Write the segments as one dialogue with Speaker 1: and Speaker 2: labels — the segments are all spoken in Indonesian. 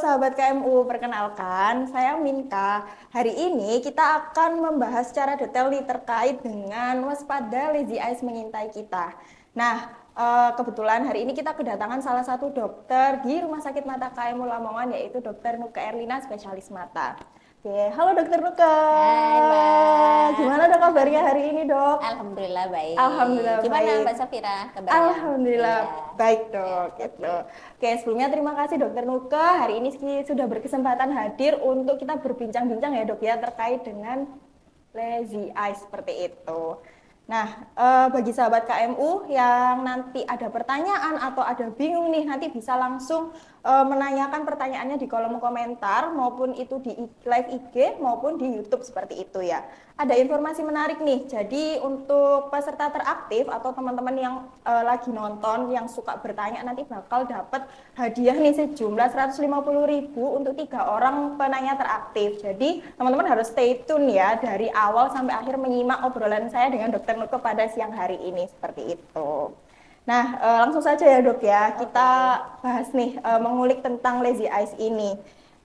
Speaker 1: sahabat KMU, perkenalkan saya Minka. Hari ini kita akan membahas secara detail nih terkait dengan waspada lazy eyes mengintai kita. Nah, kebetulan hari ini kita kedatangan salah satu dokter di Rumah Sakit Mata KMU Lamongan, yaitu Dokter Nuke Erlina, spesialis mata. Oke, halo Dokter Nuke.
Speaker 2: Hai Mbak.
Speaker 1: Gimana dok kabarnya hari ini dok?
Speaker 2: Alhamdulillah baik.
Speaker 1: Alhamdulillah
Speaker 2: Gimana
Speaker 1: baik.
Speaker 2: Mbak Safira kabarnya?
Speaker 1: Alhamdulillah
Speaker 2: Iya.
Speaker 1: baik
Speaker 2: Ya,
Speaker 1: dok,
Speaker 2: oke.
Speaker 1: gitu. Oke, sebelumnya terima kasih Dokter Nuka. Hari ini sudah berkesempatan hadir untuk kita berbincang-bincang ya dok ya terkait dengan lazy eye seperti itu. Nah, bagi sahabat KMU yang nanti ada pertanyaan atau ada bingung nih, nanti bisa langsung menanyakan pertanyaannya di kolom komentar maupun itu di live IG maupun di YouTube seperti itu ya. Ada informasi menarik nih, jadi untuk peserta teraktif atau teman-teman yang lagi nonton yang suka bertanya nanti bakal dapat hadiah nih sejumlah 150.000 untuk 3 orang penanya teraktif. Jadi teman-teman harus stay tune ya dari awal sampai akhir menyimak obrolan saya dengan Dokter Nuke pada siang hari ini seperti itu. Nah, langsung saja ya dok ya, kita
Speaker 2: Oke.
Speaker 1: bahas nih mengulik tentang lazy eyes ini.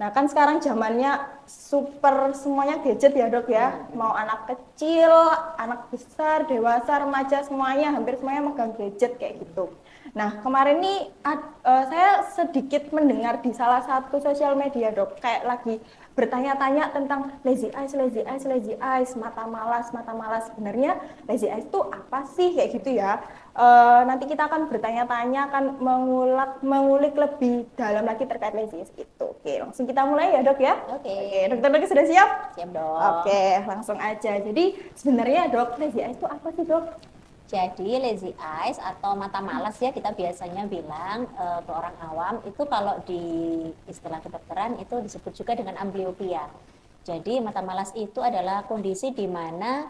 Speaker 1: Nah kan sekarang zamannya super semuanya gadget ya dok ya, mau anak kecil, anak besar, dewasa, remaja semuanya, hampir semuanya megang gadget kayak gitu. Nah kemarin nih saya sedikit mendengar di salah satu sosial media dok, kayak lagi bertanya-tanya tentang lazy eyes, lazy eyes, lazy eyes, mata malas, mata malas. Sebenarnya lazy eyes itu apa sih kayak gitu ya? Nanti kita akan bertanya-tanya, akan mengulik lebih dalam lagi terkait lazy eyes itu. Oke, langsung kita mulai ya dok ya.
Speaker 2: Oke.
Speaker 1: Oke, dokter lagi sudah siap?
Speaker 2: Siap dong.
Speaker 1: Oke, langsung aja. Jadi sebenarnya dok, lazy eyes itu apa sih dok?
Speaker 2: Jadi lazy eyes atau mata malas ya kita biasanya bilang ke orang awam itu kalau di istilah kedokteran itu disebut juga dengan amblyopia. Jadi mata malas itu adalah kondisi di mana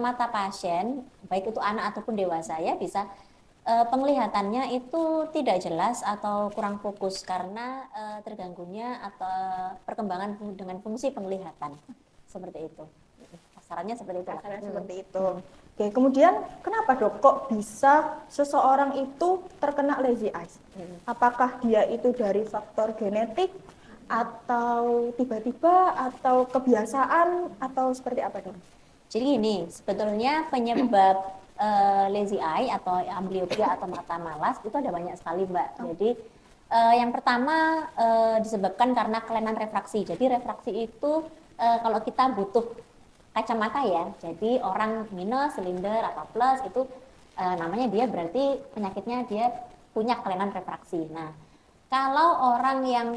Speaker 2: mata pasien baik itu anak ataupun dewasa ya bisa penglihatannya itu tidak jelas atau kurang fokus karena terganggunya atau perkembangan dengan fungsi penglihatan seperti itu. Kasarannya seperti itu.
Speaker 1: Kasarnya seperti itu. Oke, kemudian kenapa dok kok bisa seseorang itu terkena lazy eyes? Apakah dia itu dari faktor genetik atau tiba-tiba atau kebiasaan atau seperti apa dok?
Speaker 2: Jadi gini, sebetulnya penyebab lazy eye atau amblyopia atau mata malas itu ada banyak sekali Mbak. Jadi yang pertama disebabkan karena kelainan refraksi. Jadi refraksi itu kalau kita butuh kacamata ya, jadi orang minus, silinder atau plus itu namanya dia berarti penyakitnya dia punya kelainan refraksi. Nah, kalau orang yang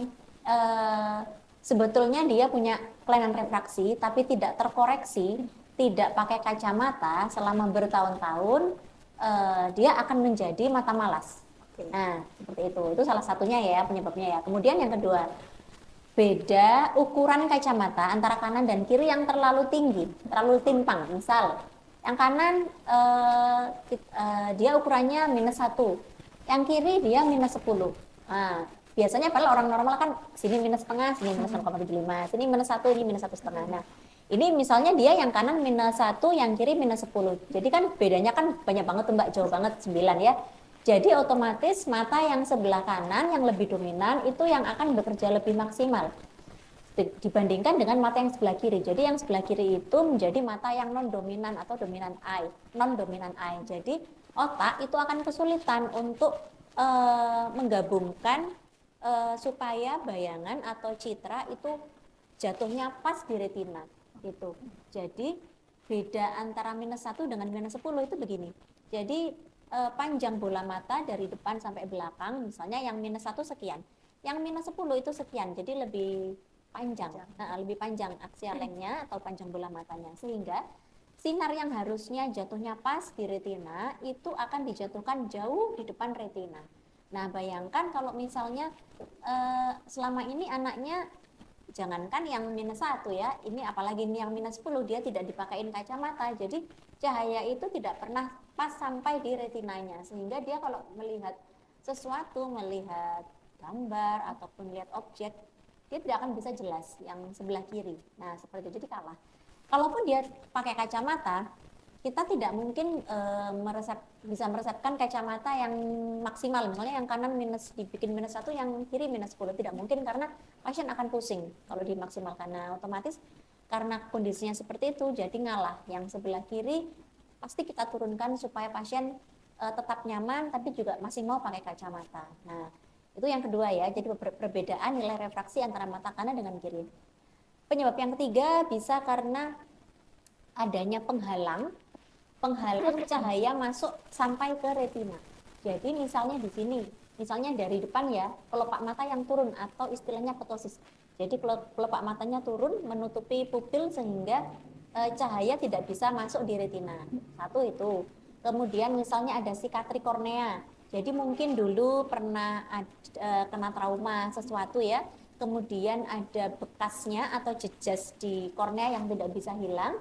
Speaker 2: eh, sebetulnya dia punya kelainan refraksi tapi tidak terkoreksi, tidak pakai kacamata selama bertahun-tahun, dia akan menjadi mata malas. Nah, seperti itu salah satunya ya penyebabnya ya. Kemudian yang kedua, beda ukuran kacamata antara kanan dan kiri yang terlalu tinggi, terlalu timpang. Misal, yang kanan dia ukurannya -1, yang kiri dia -10. Nah, biasanya padahal orang normal kan sini -0,5, sini -0,75, sini -1, ini -1,5. Nah, ini misalnya dia yang kanan -1, yang kiri -10. Jadi kan bedanya kan banyak banget tuh Mbak, jauh banget 9 ya. Jadi otomatis mata yang sebelah kanan yang lebih dominan itu yang akan bekerja lebih maksimal dibandingkan dengan mata yang sebelah kiri. Jadi yang sebelah kiri itu menjadi mata yang non dominan atau dominan eye, non dominan eye. Jadi otak itu akan kesulitan untuk menggabungkan supaya bayangan atau citra itu jatuhnya pas di retina itu. Jadi beda antara -1 dengan -10 itu begini. Jadi panjang bola mata dari depan sampai belakang, misalnya yang -1 sekian, yang -10 itu sekian, jadi lebih panjang, lebih panjang aksial lengthnya atau panjang bola matanya, sehingga sinar yang harusnya jatuhnya pas di retina itu akan dijatuhkan jauh di depan retina. Nah, bayangkan kalau misalnya selama ini anaknya jangankan yang -1 ya, ini apalagi ini yang -10 dia tidak dipakein kacamata, jadi cahaya itu tidak pernah pas sampai di retinanya, sehingga dia kalau melihat sesuatu, melihat gambar ataupun melihat objek, dia tidak akan bisa jelas yang sebelah kiri. Nah seperti itu, jadi kalah. Kalaupun dia pakai kacamata, kita tidak mungkin bisa meresepkan kacamata yang maksimal, misalnya yang kanan dibikin -1, yang kiri -10, tidak mungkin karena pasien akan pusing kalau dimaksimalkan. Nah, otomatis karena kondisinya seperti itu jadi ngalah, yang sebelah kiri pasti kita turunkan supaya pasien tetap nyaman tapi juga masih mau pakai kacamata. Nah, itu yang kedua ya, jadi perbedaan nilai refraksi antara mata kanan dengan kiri. Penyebab yang ketiga bisa karena adanya penghalang cahaya masuk sampai ke retina. Jadi misalnya di sini, misalnya dari depan ya, kelopak mata yang turun atau istilahnya ptosis. Jadi kelopak matanya turun menutupi pupil sehingga cahaya tidak bisa masuk di retina. Satu itu. Kemudian misalnya ada sikatri kornea. Jadi mungkin dulu pernah kena trauma sesuatu ya, kemudian ada bekasnya atau jejas di kornea yang tidak bisa hilang.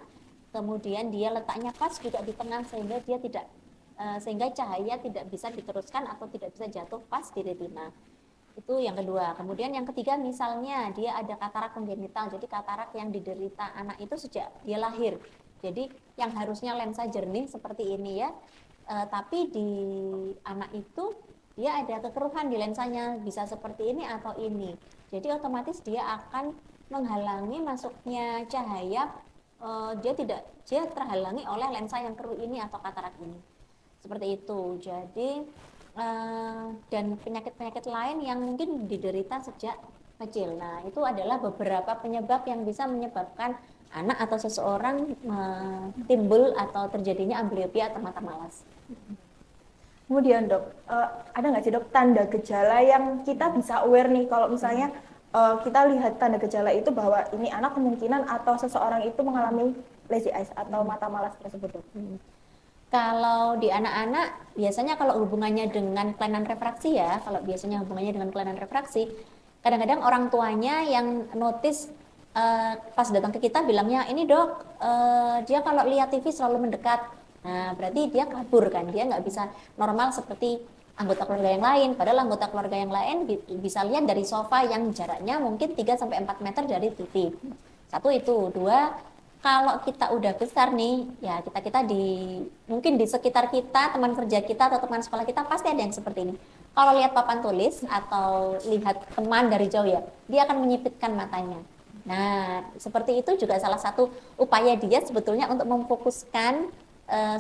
Speaker 2: Kemudian dia letaknya pas juga di tengah sehingga cahaya tidak bisa diteruskan atau tidak bisa jatuh pas di retina. Itu yang kedua. Kemudian yang ketiga misalnya dia ada katarak kongenital. Jadi katarak yang diderita anak itu sejak dia lahir. Jadi yang harusnya lensa jernih seperti ini ya, tapi di anak itu dia ada kekeruhan di lensanya, bisa seperti ini atau ini. Jadi otomatis dia akan menghalangi masuknya cahaya, dia terhalangi oleh lensa yang keruh ini atau katarak ini, seperti itu. Jadi dan penyakit-penyakit lain yang mungkin diderita sejak kecil. Nah, itu adalah beberapa penyebab yang bisa menyebabkan anak atau seseorang timbul atau terjadinya amblyopia atau mata malas.
Speaker 1: Kemudian dok, ada nggak sih dok tanda gejala yang kita bisa aware nih kalau misalnya kita lihat tanda gejala itu bahwa ini anak kemungkinan atau seseorang itu mengalami lazy eyes atau mata malas tersebut dok?
Speaker 2: Kalau di anak-anak biasanya kalau hubungannya dengan kelainan refraksi ya, kalau biasanya hubungannya dengan kelainan refraksi, kadang-kadang orang tuanya yang notice pas datang ke kita bilangnya, ini dok, dia kalau lihat TV selalu mendekat. Nah, berarti dia kabur kan, dia nggak bisa normal seperti anggota keluarga yang lain. Padahal anggota keluarga yang lain bisa lihat dari sofa yang jaraknya mungkin 3-4 meter dari TV. Satu itu. Dua, kalau kita udah besar nih, ya kita mungkin di sekitar kita, teman kerja kita atau teman sekolah kita pasti ada yang seperti ini. Kalau lihat papan tulis atau lihat teman dari jauh ya, dia akan menyipitkan matanya. Nah, seperti itu juga salah satu upaya dia sebetulnya untuk memfokuskan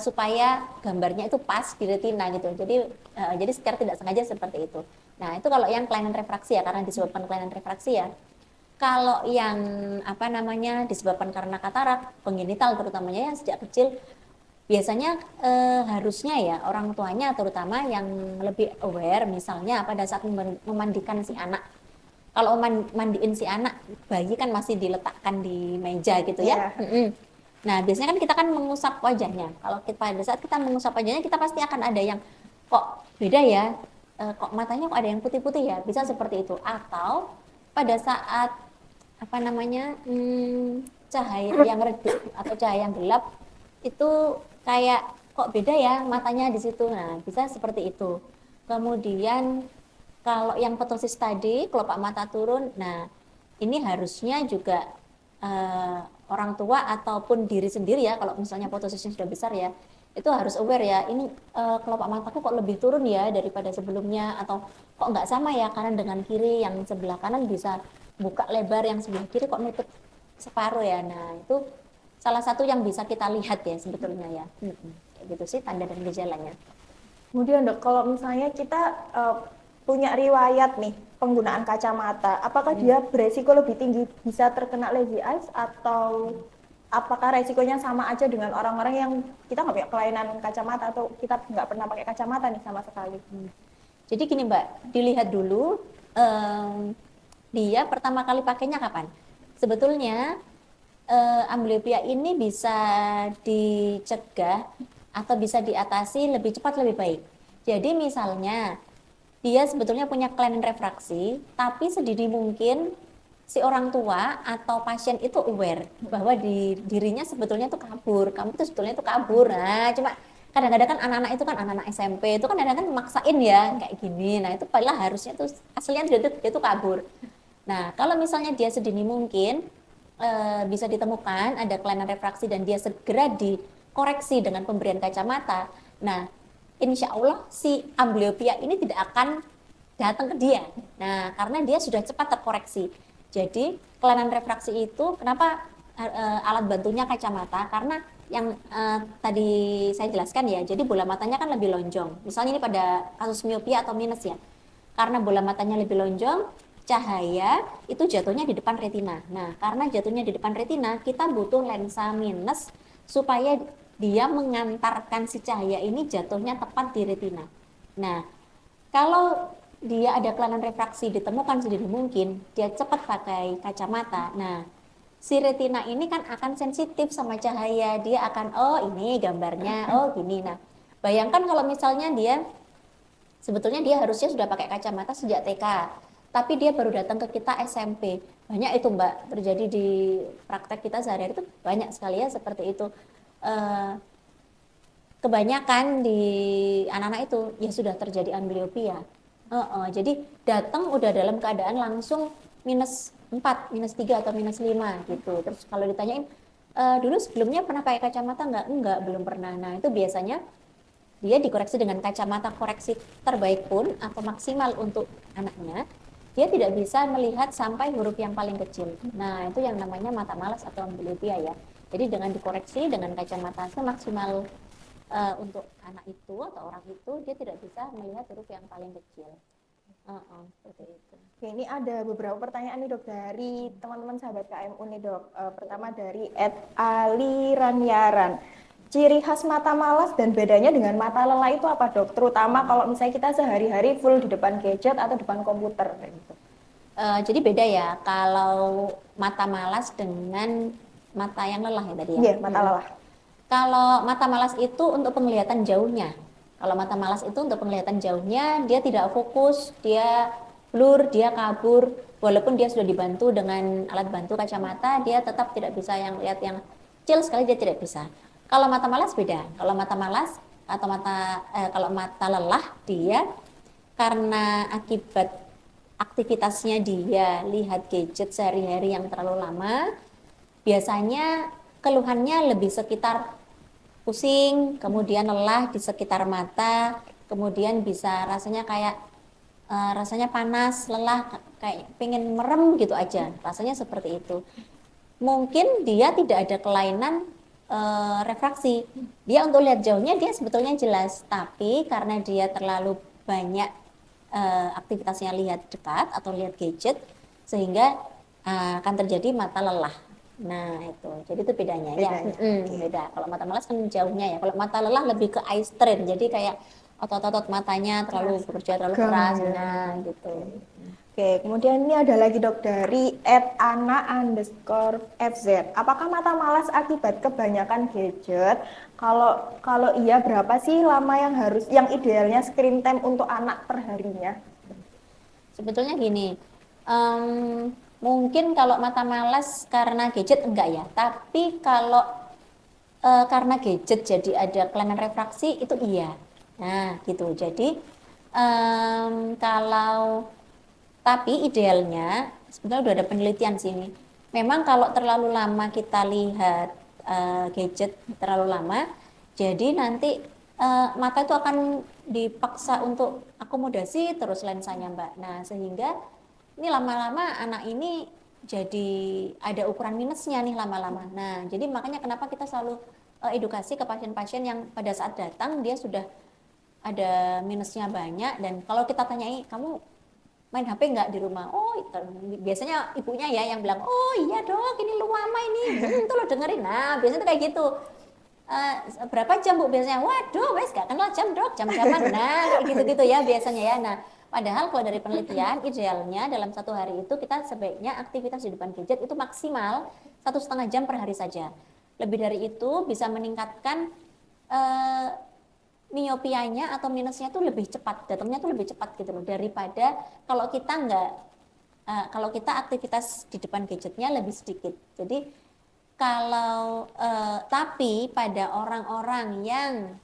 Speaker 2: supaya gambarnya itu pas di retina gitu. Jadi secara tidak sengaja seperti itu. Nah, itu kalau yang kelainan refraksi ya, karena disebabkan kelainan refraksi ya. Kalau yang disebabkan karena katarak kongenital terutamanya ya sejak kecil, biasanya harusnya ya orang tuanya terutama yang lebih aware, misalnya pada saat memandikan si anak. Kalau mandiin si anak, bayi kan masih diletakkan di meja gitu ya.
Speaker 1: Yeah.
Speaker 2: Nah, biasanya kan kita mengusap wajahnya. Kalau pada saat kita mengusap wajahnya, kita pasti akan ada yang kok beda ya, kok matanya kok ada yang putih-putih ya, bisa seperti itu. Atau pada saat cahaya yang redup atau cahaya yang gelap itu kayak kok beda ya matanya di situ. Nah, bisa seperti itu. Kemudian kalau yang ptosis tadi, kelopak mata turun, nah ini harusnya juga orang tua ataupun diri sendiri ya, kalau misalnya ptosisnya sudah besar ya, itu harus aware ya, ini kelopak mataku kok lebih turun ya daripada sebelumnya, atau kok nggak sama ya kanan dengan kiri, yang sebelah kanan bisa buka lebar, yang sebelah kiri kok nutup separuh ya. Nah, itu salah satu yang bisa kita lihat ya sebetulnya ya. Kayak gitu sih tanda dan gejalanya.
Speaker 1: Kemudian dok, kalau misalnya kita punya riwayat nih penggunaan kacamata, apakah dia beresiko lebih tinggi bisa terkena lazy eyes, atau apakah resikonya sama aja dengan orang-orang yang kita nggak punya kelainan kacamata atau kita nggak pernah pakai kacamata nih sama sekali?
Speaker 2: Jadi gini Mbak, dilihat dulu dia pertama kali pakainya kapan. Sebetulnya amblyopia ini bisa dicegah atau bisa diatasi lebih cepat lebih baik. Jadi misalnya dia sebetulnya punya kelainan refraksi, tapi sedini mungkin si orang tua atau pasien itu aware bahwa dirinya sebetulnya itu kabur, kamu itu sebetulnya itu kabur. Nah, cuma kadang-kadang kan anak-anak itu kan anak-anak SMP itu kan kadang-kadang maksain ya kayak gini. Nah, itu padahal harusnya tuh aslinya dia itu kabur. Nah, kalau misalnya dia sedini mungkin bisa ditemukan ada kelainan refraksi dan dia segera koreksi dengan pemberian kacamata, nah insya Allah si amblyopia ini tidak akan datang ke dia. Nah, karena dia sudah cepat terkoreksi. Jadi kelainan refraksi itu kenapa alat bantunya kacamata? Karena yang tadi saya jelaskan ya, jadi bola matanya kan lebih lonjong. Misalnya ini pada kasus miopia atau minus ya, karena bola matanya lebih lonjong, cahaya itu jatuhnya di depan retina. Nah, karena jatuhnya di depan retina, kita butuh lensa minus supaya dia mengantarkan si cahaya ini jatuhnya tepat di retina. Nah, kalau dia ada kelainan refraksi ditemukan sedini mungkin, dia cepat pakai kacamata. Nah, si retina ini kan akan sensitif sama cahaya. Dia akan, oh ini gambarnya, oh gini. Nah, bayangkan kalau misalnya dia, sebetulnya dia harusnya sudah pakai kacamata sejak TK. Tapi dia baru datang ke kita SMP. Banyak itu Mbak, terjadi di praktek kita sehari-hari itu banyak sekali ya seperti itu. Kebanyakan di anak-anak itu ya sudah terjadi amblyopia. Jadi datang udah dalam keadaan langsung minus 4, minus 3 atau minus 5 gitu. Terus kalau ditanyain, dulu sebelumnya pernah pakai kacamata nggak? Enggak, belum pernah. Nah itu biasanya dia dikoreksi dengan kacamata koreksi terbaik pun atau maksimal untuk anaknya, dia tidak bisa melihat sampai huruf yang paling kecil. Nah itu yang namanya mata malas atau amblyopia ya. Jadi dengan dikoreksi dengan kacamata semaksimal untuk anak itu atau orang itu, dia tidak bisa melihat huruf yang paling kecil. Seperti itu.
Speaker 1: Oke, ini ada beberapa pertanyaan nih dok dari teman-teman sahabat KMU nih dok. Pertama dari Ali Ranyaran. Ciri khas mata malas dan bedanya dengan mata lelah itu apa dok? Terutama kalau misalnya kita sehari-hari full di depan gadget atau depan komputer kayak gitu.
Speaker 2: Jadi beda ya kalau mata malas dengan mata yang lelah ya tadi ya?
Speaker 1: Iya, mata lelah.
Speaker 2: Kalau mata malas itu untuk penglihatan jauhnya. Kalau mata malas itu untuk penglihatan jauhnya, dia tidak fokus, dia blur, dia kabur. Walaupun dia sudah dibantu dengan alat bantu kacamata, dia tetap tidak bisa yang lihat yang kecil sekali, dia tidak bisa. Kalau mata malas beda. Kalau mata malas atau kalau mata lelah, dia karena akibat aktivitasnya dia lihat gadget sehari-hari yang terlalu lama, biasanya keluhannya lebih sekitar pusing, kemudian lelah di sekitar mata, kemudian bisa rasanya kayak rasanya panas, lelah, kayak pengen merem gitu aja, rasanya seperti itu. Mungkin dia tidak ada kelainan refraksi, dia untuk lihat jauhnya dia sebetulnya jelas, tapi karena dia terlalu banyak aktivitasnya lihat dekat atau lihat gadget, sehingga akan terjadi mata lelah. Nah itu, jadi itu bedanya ya. Beda. Kalau mata malas kan jauhnya ya. Kalau mata lelah lebih ke eye strain, jadi kayak otot-otot matanya terlalu bekerja terlalu keras, nah gitu.
Speaker 1: Oke, kemudian ini ada lagi dok dari @ana_FZ. Apakah mata malas akibat kebanyakan gadget? Kalau iya berapa sih lama yang idealnya screen time untuk anak perharinya?
Speaker 2: Sebetulnya gini, mungkin kalau mata malas karena gadget enggak ya, tapi kalau karena gadget jadi ada kelainan refraksi itu iya. Nah gitu, jadi kalau tapi idealnya sebenarnya udah ada penelitian sini. Memang kalau terlalu lama kita lihat gadget terlalu lama, jadi nanti mata itu akan dipaksa untuk akomodasi terus lensanya Mbak. Nah sehingga ini lama-lama anak ini jadi ada ukuran minusnya nih lama-lama. Nah jadi makanya kenapa kita selalu edukasi ke pasien-pasien yang pada saat datang dia sudah ada minusnya banyak, dan kalau kita tanyai kamu main HP nggak di rumah? Oh, biasanya ibunya ya yang bilang, oh iya dok, ini lu lama ini, itu lo dengerin. Nah, biasanya tuh kayak gitu. Berapa jam bu biasanya? Waduh, wes gak kenal jam dok, jam-jaman. Nah, kayak gitu-gitu ya biasanya ya. Nah, padahal kalau dari penelitian, idealnya dalam satu hari itu kita sebaiknya aktivitas di depan gadget itu maksimal 1,5 jam per hari saja. Lebih dari itu bisa meningkatkan miopianya atau minusnya tuh lebih cepat, datangnya tuh lebih cepat gitu loh, daripada kalau kita nggak kalau kita aktivitas di depan gadgetnya lebih sedikit. Jadi kalau tapi pada orang-orang yang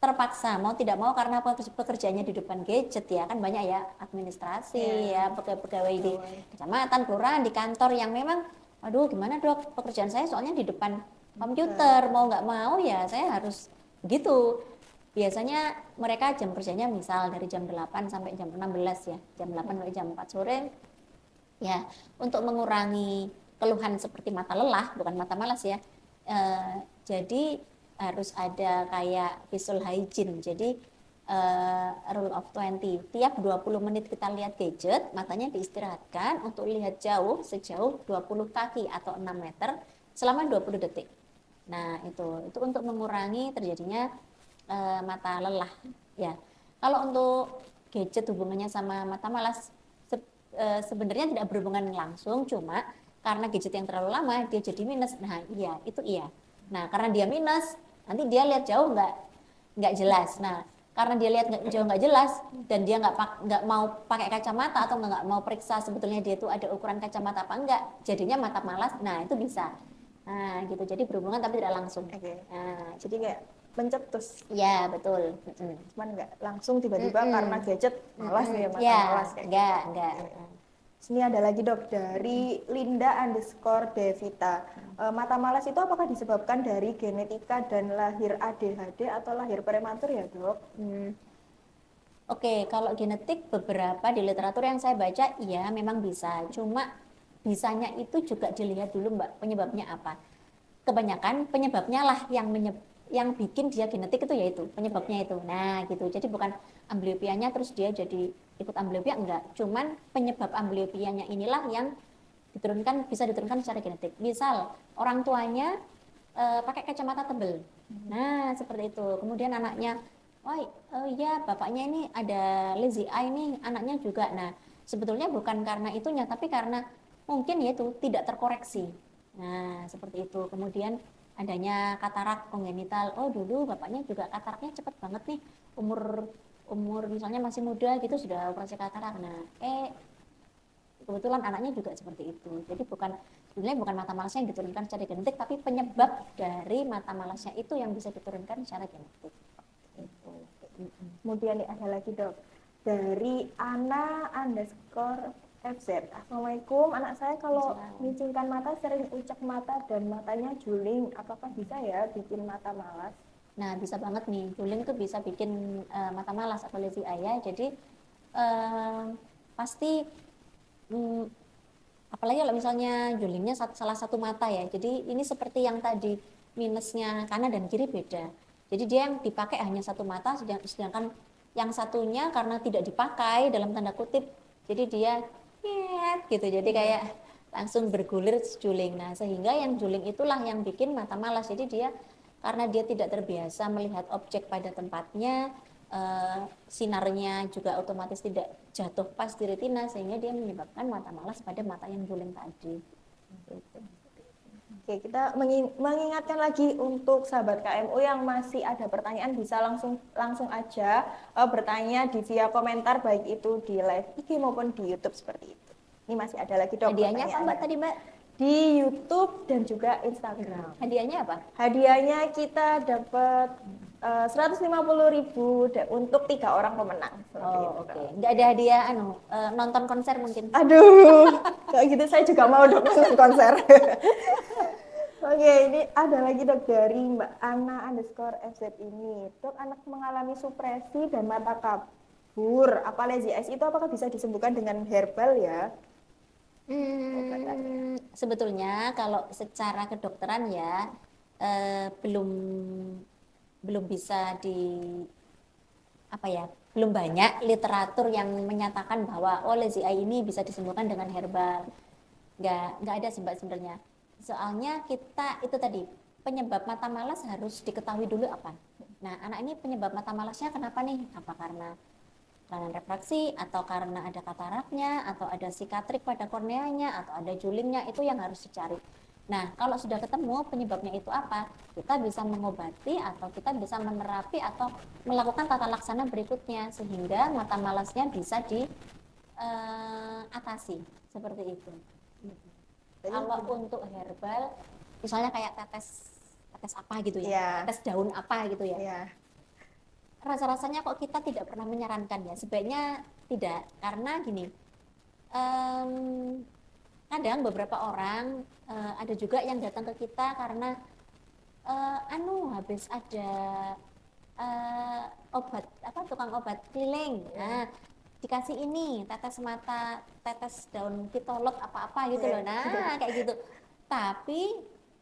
Speaker 2: terpaksa mau tidak mau karena pekerjaannya di depan gadget ya kan banyak ya administrasi ya pegawai di kecamatan, kelurahan, di kantor yang memang aduh gimana dok pekerjaan saya soalnya di depan komputer, mau nggak mau ya saya harus begitu. Biasanya mereka jam kerjanya misal dari jam 8 sampai jam 16 ya, jam 8 sampai jam 4 sore. Ya, untuk mengurangi keluhan seperti mata lelah, bukan mata malas ya. Jadi harus ada kayak visual hygiene. Jadi rule of 20, tiap 20 menit kita lihat gadget, matanya diistirahatkan untuk lihat jauh sejauh 20 kaki atau 6 meter selama 20 detik. Nah, itu untuk mengurangi terjadinya mata lelah ya. Kalau untuk gadget hubungannya sama mata malas sebenarnya tidak berhubungan langsung, cuma karena gadget yang terlalu lama dia jadi minus. Nah iya itu iya. Nah karena dia minus nanti dia lihat jauh nggak jelas. Nah karena dia lihat jauh nggak jelas dan dia nggak mau pakai kacamata atau nggak mau periksa sebetulnya dia itu ada ukuran kacamata apa enggak, jadinya mata malas. Nah itu bisa. Nah gitu, jadi berhubungan tapi tidak langsung.
Speaker 1: Oke.
Speaker 2: Nah
Speaker 1: Jadi kayak pencetus,
Speaker 2: ya betul.
Speaker 1: cuman nggak langsung tiba-tiba karena gadget malas nih ya, mata
Speaker 2: Ya
Speaker 1: malas kayak gitu.
Speaker 2: enggak.
Speaker 1: Oke. Sini ada lagi dok dari Linda_Devita. Mata malas itu apakah disebabkan dari genetika dan lahir ADHD atau lahir prematur ya dok?
Speaker 2: Oke, kalau genetik beberapa di literatur yang saya baca, iya memang bisa. Cuma bisanya itu juga dilihat dulu Mbak, penyebabnya apa. Kebanyakan penyebabnya lah yang bikin dia genetik itu yaitu penyebabnya itu. Nah, gitu. Jadi bukan ambliopianya terus dia jadi ikut ambbliopia enggak. Cuman penyebab ambliopianya inilah yang bisa diturunkan secara genetik. Misal orang tuanya pakai kacamata tebal. Nah, seperti itu. Kemudian anaknya, wah iya bapaknya ini ada lazy eye nih, anaknya juga. Nah, sebetulnya bukan karena itunya, tapi karena mungkin yaitu tidak terkoreksi. Nah, seperti itu. Kemudian adanya katarak kongenital. Oh, dulu bapaknya juga kataraknya cepat banget nih. Umur umur misalnya masih muda gitu sudah operasi katarak. Nah, kebetulan anaknya juga seperti itu. Jadi sebenarnya bukan mata malasnya yang diturunkan secara genetik, tapi penyebab dari mata malasnya itu yang bisa diturunkan secara genetik. Itu.
Speaker 1: Kemudian nih ada lagi dok dari Ana_FZ. Assalamualaikum, anak saya kalau micingkan mata sering ucap mata dan matanya juling, apakah bisa ya bikin mata malas?
Speaker 2: Nah, bisa banget nih, juling tuh bisa bikin mata malas atau lazy eye ya. Jadi pasti apalagi kalau misalnya julingnya salah satu mata ya. Jadi ini seperti yang tadi minusnya kanan dan kiri beda. Jadi dia yang dipakai hanya satu mata, sedangkan yang satunya karena tidak dipakai dalam tanda kutip, jadi dia gitu. Jadi kayak langsung bergulir juling. Nah, sehingga yang juling itulah yang bikin mata malas. Jadi dia karena dia tidak terbiasa melihat objek pada tempatnya, sinarnya juga otomatis tidak jatuh pas di retina, sehingga dia menyebabkan mata malas pada mata yang juling tadi. Gitu.
Speaker 1: Oke, kita mengingatkan lagi untuk sahabat KMU yang masih ada pertanyaan bisa langsung aja bertanya di via komentar, baik itu di live IG maupun di YouTube seperti itu. Ini masih ada lagi dok.
Speaker 2: Hadiahnya apa Mbak tadi Mbak?
Speaker 1: Di YouTube dan juga Instagram.
Speaker 2: Hadiahnya apa?
Speaker 1: Hadiahnya kita dapat 150.000 untuk 3 orang pemenang.
Speaker 2: Oh, oke. Nggak ada hadiah nonton konser mungkin?
Speaker 1: Aduh, kayak gitu saya juga mau dok nonton konser. Oke, ini ada lagi dok dari Mbak Ana_FZ ini. Dok, anak mengalami supresi dan mata kabur. Apa lazy eyes itu apakah bisa disembuhkan dengan herbal ya?
Speaker 2: Sebetulnya kalau secara kedokteran ya belum bisa belum banyak literatur yang menyatakan bahwa lazy eye ini bisa disembuhkan dengan herbal. Nggak ada sih Mbak sebenarnya. Soalnya kita itu tadi penyebab mata malas harus diketahui dulu apa. Nah, anak ini penyebab mata malasnya kenapa nih? Apa karena kelainan refraksi, atau karena ada kataraknya, atau ada sikatrik pada korneanya, atau ada julingnya, itu yang harus dicari. Nah, kalau sudah ketemu penyebabnya itu apa, kita bisa mengobati atau kita bisa menerapi atau melakukan tata laksana berikutnya sehingga mata malasnya bisa diatasi seperti itu. Kalau untuk herbal, misalnya kayak tetes apa gitu ya, tetes daun apa gitu ya. Rasa-rasanya kok kita tidak pernah menyarankan ya, sebaiknya tidak, karena gini, kadang beberapa orang ada juga yang datang ke kita karena habis ada obat apa tukang obat keliling. Nah, dikasih ini tetes mata, tetes daun pitolot apa-apa gitu loh. Nah, kayak gitu. Tapi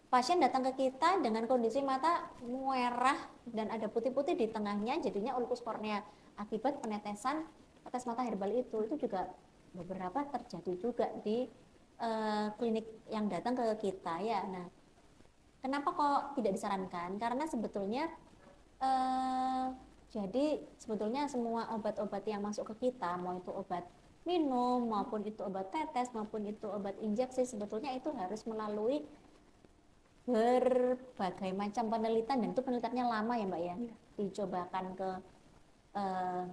Speaker 2: pasien datang ke kita dengan kondisi mata merah dan ada putih-putih di tengahnya, jadinya ulkus kornea akibat penetesan tetes mata herbal itu juga beberapa terjadi juga di klinik yang datang ke kita ya. Nah, kenapa kok tidak disarankan? Karena sebetulnya jadi sebetulnya semua obat-obat yang masuk ke kita, mau itu obat minum, maupun itu obat tetes, maupun itu obat injeksi, sebetulnya itu harus melalui berbagai macam penelitian, dan itu penelitiannya lama ya Mbak ya. Dicobakan ke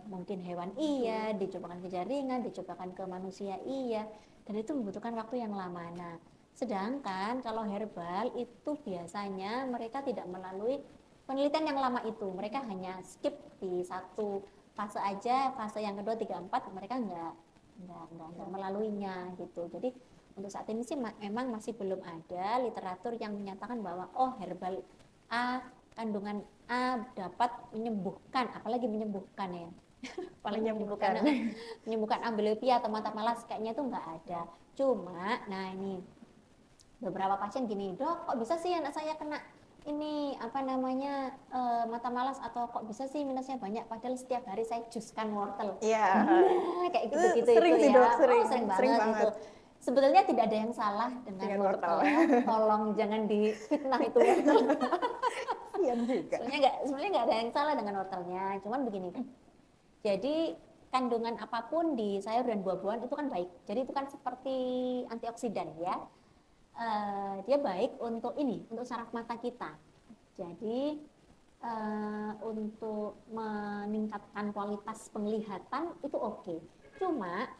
Speaker 2: mungkin hewan iya, dicobakan ke jaringan, dicobakan ke manusia iya, dan itu membutuhkan waktu yang lama. Nah, sedangkan kalau herbal itu biasanya mereka tidak melalui penelitian yang lama itu, mereka hanya skip di satu fase aja, fase yang kedua, tiga, empat, mereka nggak melaluinya gitu. Jadi untuk saat ini sih memang masih belum ada literatur yang menyatakan bahwa oh herbal A, kandungan A dapat menyembuhkan, apalagi menyembuhkan ya. Paling menyembuhkan amblyopia atau mata malas, kayaknya itu nggak ada. Cuma, nah ini beberapa pasien gini, dok, kok bisa sih anak saya kena ini apa namanya mata malas, atau kok bisa sih minusnya banyak padahal setiap hari saya juskan wortel.
Speaker 1: Iya.
Speaker 2: Kayak gitu-gitu
Speaker 1: Sering
Speaker 2: itu
Speaker 1: sih,
Speaker 2: ya.
Speaker 1: Dok,
Speaker 2: Sering banget itu. Sebetulnya tidak ada yang salah dengan wortel. Tolong jangan difitnah itu wortel.
Speaker 1: Iya juga.
Speaker 2: Sebenarnya nggak ada yang salah dengan wortelnya. Cuman begini. Jadi kandungan apapun di sayur dan buah-buahan itu kan baik. Jadi itu kan seperti antioksidan ya. Dia baik untuk untuk saraf mata kita. Jadi untuk meningkatkan kualitas penglihatan itu oke. Cuma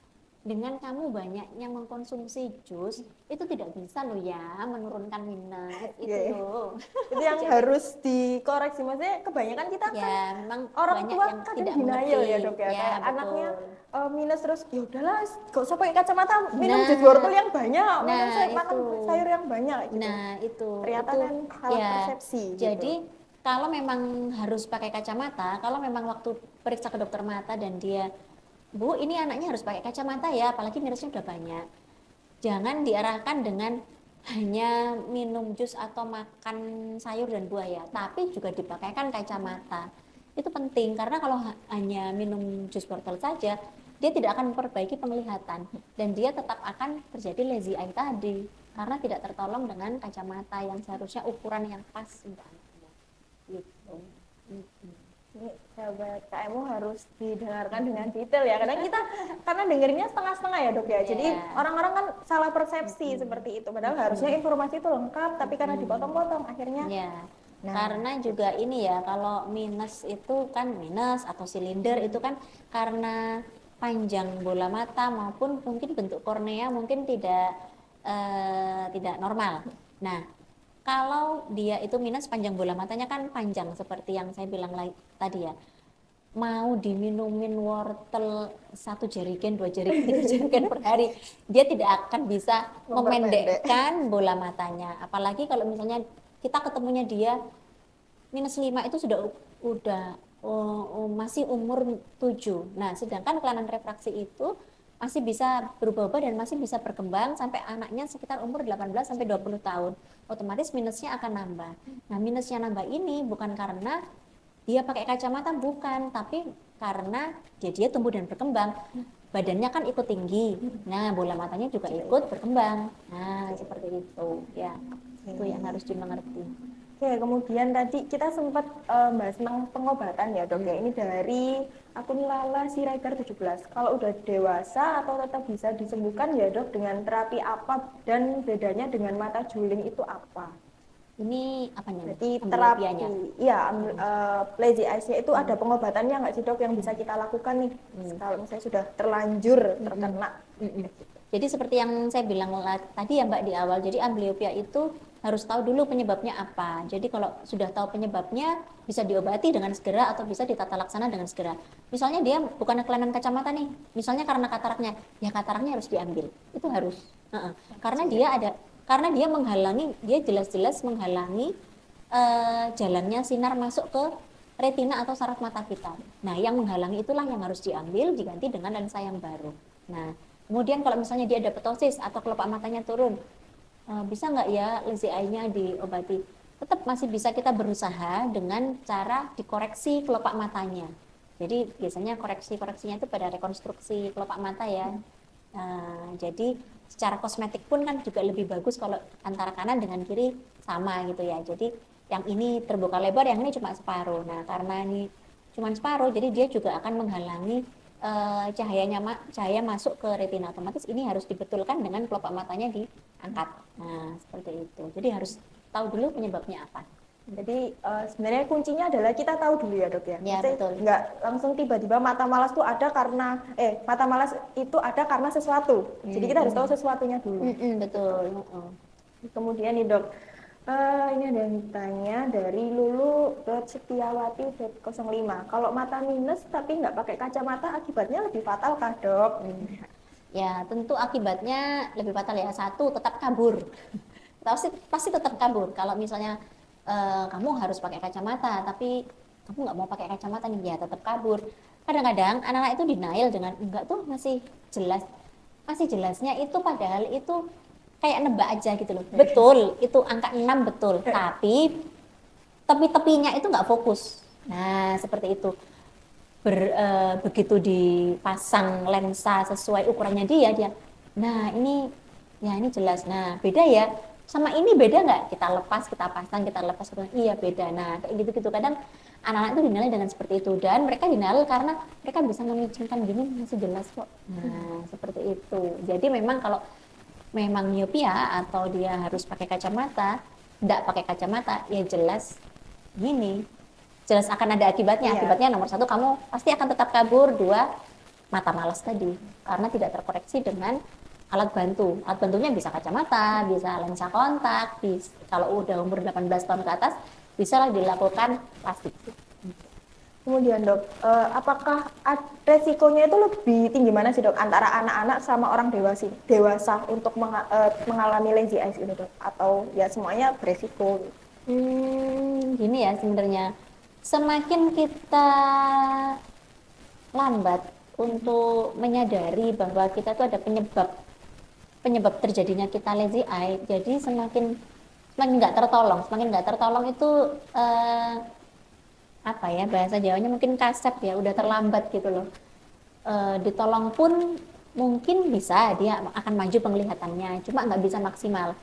Speaker 2: dengan kamu banyaknya mengkonsumsi jus itu tidak bisa loh ya menurunkan minus itu loh.
Speaker 1: Itu yang harus dikoreksi, maksudnya kebanyakan kita kan
Speaker 2: ya, memang
Speaker 1: orang
Speaker 2: banyak
Speaker 1: tua
Speaker 2: yang
Speaker 1: kadang
Speaker 2: tidak
Speaker 1: denial
Speaker 2: mengerti.
Speaker 1: ya dok ya,
Speaker 2: Ya,
Speaker 1: kayak
Speaker 2: betul.
Speaker 1: anaknya minus terus ya udahlah gak usah pakai kacamata, minum jus wortel yang banyak, makan sayur yang banyak gitu.
Speaker 2: Nah itu
Speaker 1: ternyata
Speaker 2: itu,
Speaker 1: kan salah
Speaker 2: ya,
Speaker 1: persepsi
Speaker 2: jadi
Speaker 1: gitu.
Speaker 2: kalau memang harus pakai kacamata, kalau memang waktu periksa ke dokter mata dan dia, Bu, ini anaknya harus pakai kacamata ya, apalagi minusnya udah banyak. Jangan diarahkan dengan hanya minum jus atau makan sayur dan buah ya, tapi juga dipakaikan kacamata. Itu penting karena kalau hanya minum jus wortel saja, dia tidak akan memperbaiki penglihatan dan dia tetap akan terjadi lazy eye tadi karena tidak tertolong dengan kacamata yang seharusnya ukuran yang pas untuk anaknya. Gitu.
Speaker 1: Ini sahabat KMU harus didengarkan dengan detail ya, karena dengerinnya setengah-setengah ya dok ya, jadi orang-orang kan salah persepsi seperti itu, padahal harusnya informasi itu lengkap, tapi karena dipotong-potong akhirnya.
Speaker 2: Karena juga ini ya, kalau minus itu kan minus atau silinder itu kan karena panjang bola mata maupun mungkin bentuk kornea mungkin tidak normal. Nah, kalau dia itu minus, panjang bola matanya kan panjang seperti yang saya bilang tadi ya, mau diminumin wortel 1 jerigen, 2 jerigen, 3 jerigen per hari, dia tidak akan bisa memendekkan bola matanya. Apalagi kalau misalnya kita ketemunya dia minus 5 itu udah masih umur 7. Nah, sedangkan kelainan refraksi itu masih bisa berubah-ubah dan masih bisa berkembang sampai anaknya sekitar umur 18 sampai 20 tahun. Otomatis minusnya akan nambah. Nah, minusnya nambah ini bukan karena dia pakai kacamata, bukan, tapi karena dia tumbuh dan berkembang. Badannya kan ikut tinggi. Nah, bola matanya juga ikut berkembang. Nah, seperti itu ya. Itu yang harus dimengerti.
Speaker 1: Oke, kemudian tadi kita sempat bahas tentang pengobatan ya dok ya. Ini dari akun Lala Siregar 17. Kalau udah dewasa atau tetap bisa disembuhkan ya dok dengan terapi apa, dan bedanya dengan mata juling itu apa?
Speaker 2: Ini apanya?
Speaker 1: Jadi terapi, iya, lazy eyes-nya itu ada pengobatannya nggak sih dok yang bisa kita lakukan nih kalau misalnya sudah terlanjur terkena?
Speaker 2: Jadi seperti yang saya bilang tadi ya Mbak di awal, jadi amblyopia itu harus tahu dulu penyebabnya apa. Jadi kalau sudah tahu penyebabnya, bisa diobati dengan segera atau bisa ditata laksana dengan segera. Misalnya dia bukan kelainan kacamata nih, misalnya karena kataraknya, ya kataraknya harus diambil. Itu harus. Karena dia menghalangi, dia jelas-jelas menghalangi jalannya sinar masuk ke retina atau saraf mata kita. Nah, yang menghalangi itulah yang harus diambil, diganti dengan lensa yang baru. Nah, kemudian kalau misalnya dia ada ptosis atau kelopak matanya turun, bisa nggak ya lazy eye-nya diobati? Tetap masih bisa kita berusaha dengan cara dikoreksi kelopak matanya. Jadi biasanya koreksinya itu pada rekonstruksi kelopak mata ya. Jadi secara kosmetik pun kan juga lebih bagus kalau antara kanan dengan kiri sama gitu ya. Jadi yang ini terbuka lebar, yang ini cuma separuh. Nah, karena ini cuma separuh, jadi dia juga akan menghalangi cahaya masuk ke retina. Otomatis ini harus dibetulkan dengan kelopak matanya diangkat. Nah, seperti itu. Jadi harus tahu dulu penyebabnya apa.
Speaker 1: Jadi sebenarnya kuncinya adalah kita tahu dulu ya dok ya.
Speaker 2: Ya, betul.
Speaker 1: Nggak langsung tiba-tiba mata malas tuh ada karena mata malas itu ada karena sesuatu. Jadi kita harus tahu sesuatunya dulu.
Speaker 2: Betul.
Speaker 1: Kemudian nih dok, ini ada yang tanya dari Lulu.Setiawati.05. Kalau mata minus tapi nggak pakai kacamata akibatnya lebih fatal kah dok?
Speaker 2: Ya, tentu akibatnya lebih fatal ya. Satu, tetap kabur. Pasti tetap kabur. Kalau misalnya kamu harus pakai kacamata, tapi kamu nggak mau pakai kacamata nih, ya tetap kabur. Kadang-kadang anak-anak itu denial dengan enggak tuh masih jelasnya itu padahal itu kayak nebak aja gitu loh. Betul, itu angka 6 betul, tapi tepi-tepinya itu nggak fokus. Nah, seperti itu. Begitu dipasang lensa sesuai ukurannya dia. Nah, ini jelas. Nah, beda ya. Sama ini beda nggak? Kita lepas, kita pasang, kita lepas. Iya beda. Nah, kayak gitu-gitu. Kadang anak-anak itu dinilai dengan seperti itu. Dan mereka dinilai karena mereka bisa memicingkan gini masih jelas kok. Nah, seperti itu. Jadi memang kalau memang miopia atau dia harus pakai kacamata, nggak pakai kacamata, ya jelas gini. Jelas akan ada akibatnya.
Speaker 1: Iya.
Speaker 2: Akibatnya nomor 1, kamu pasti akan tetap kabur. 2, mata malas tadi. Karena tidak terkoreksi dengan alat bantu. Alat bantunya bisa kacamata, bisa lensa kontak, kalau udah umur 18 tahun ke atas, bisa lah dilakukan plastik.
Speaker 1: Kemudian dok, apakah resikonya itu lebih tinggi mana sih dok antara anak-anak sama orang dewasa untuk mengalami lazy eyes ini dok? Atau ya semuanya beresiko?
Speaker 2: Gini ya sebenarnya, semakin kita lambat untuk menyadari bahwa kita tuh ada penyebab terjadinya kita lazy eye, jadi semakin nggak tertolong itu apa ya bahasa Jawanya mungkin kasep ya, udah terlambat gitu loh. Ditolong pun mungkin bisa dia akan maju penglihatannya, cuma nggak bisa maksimal.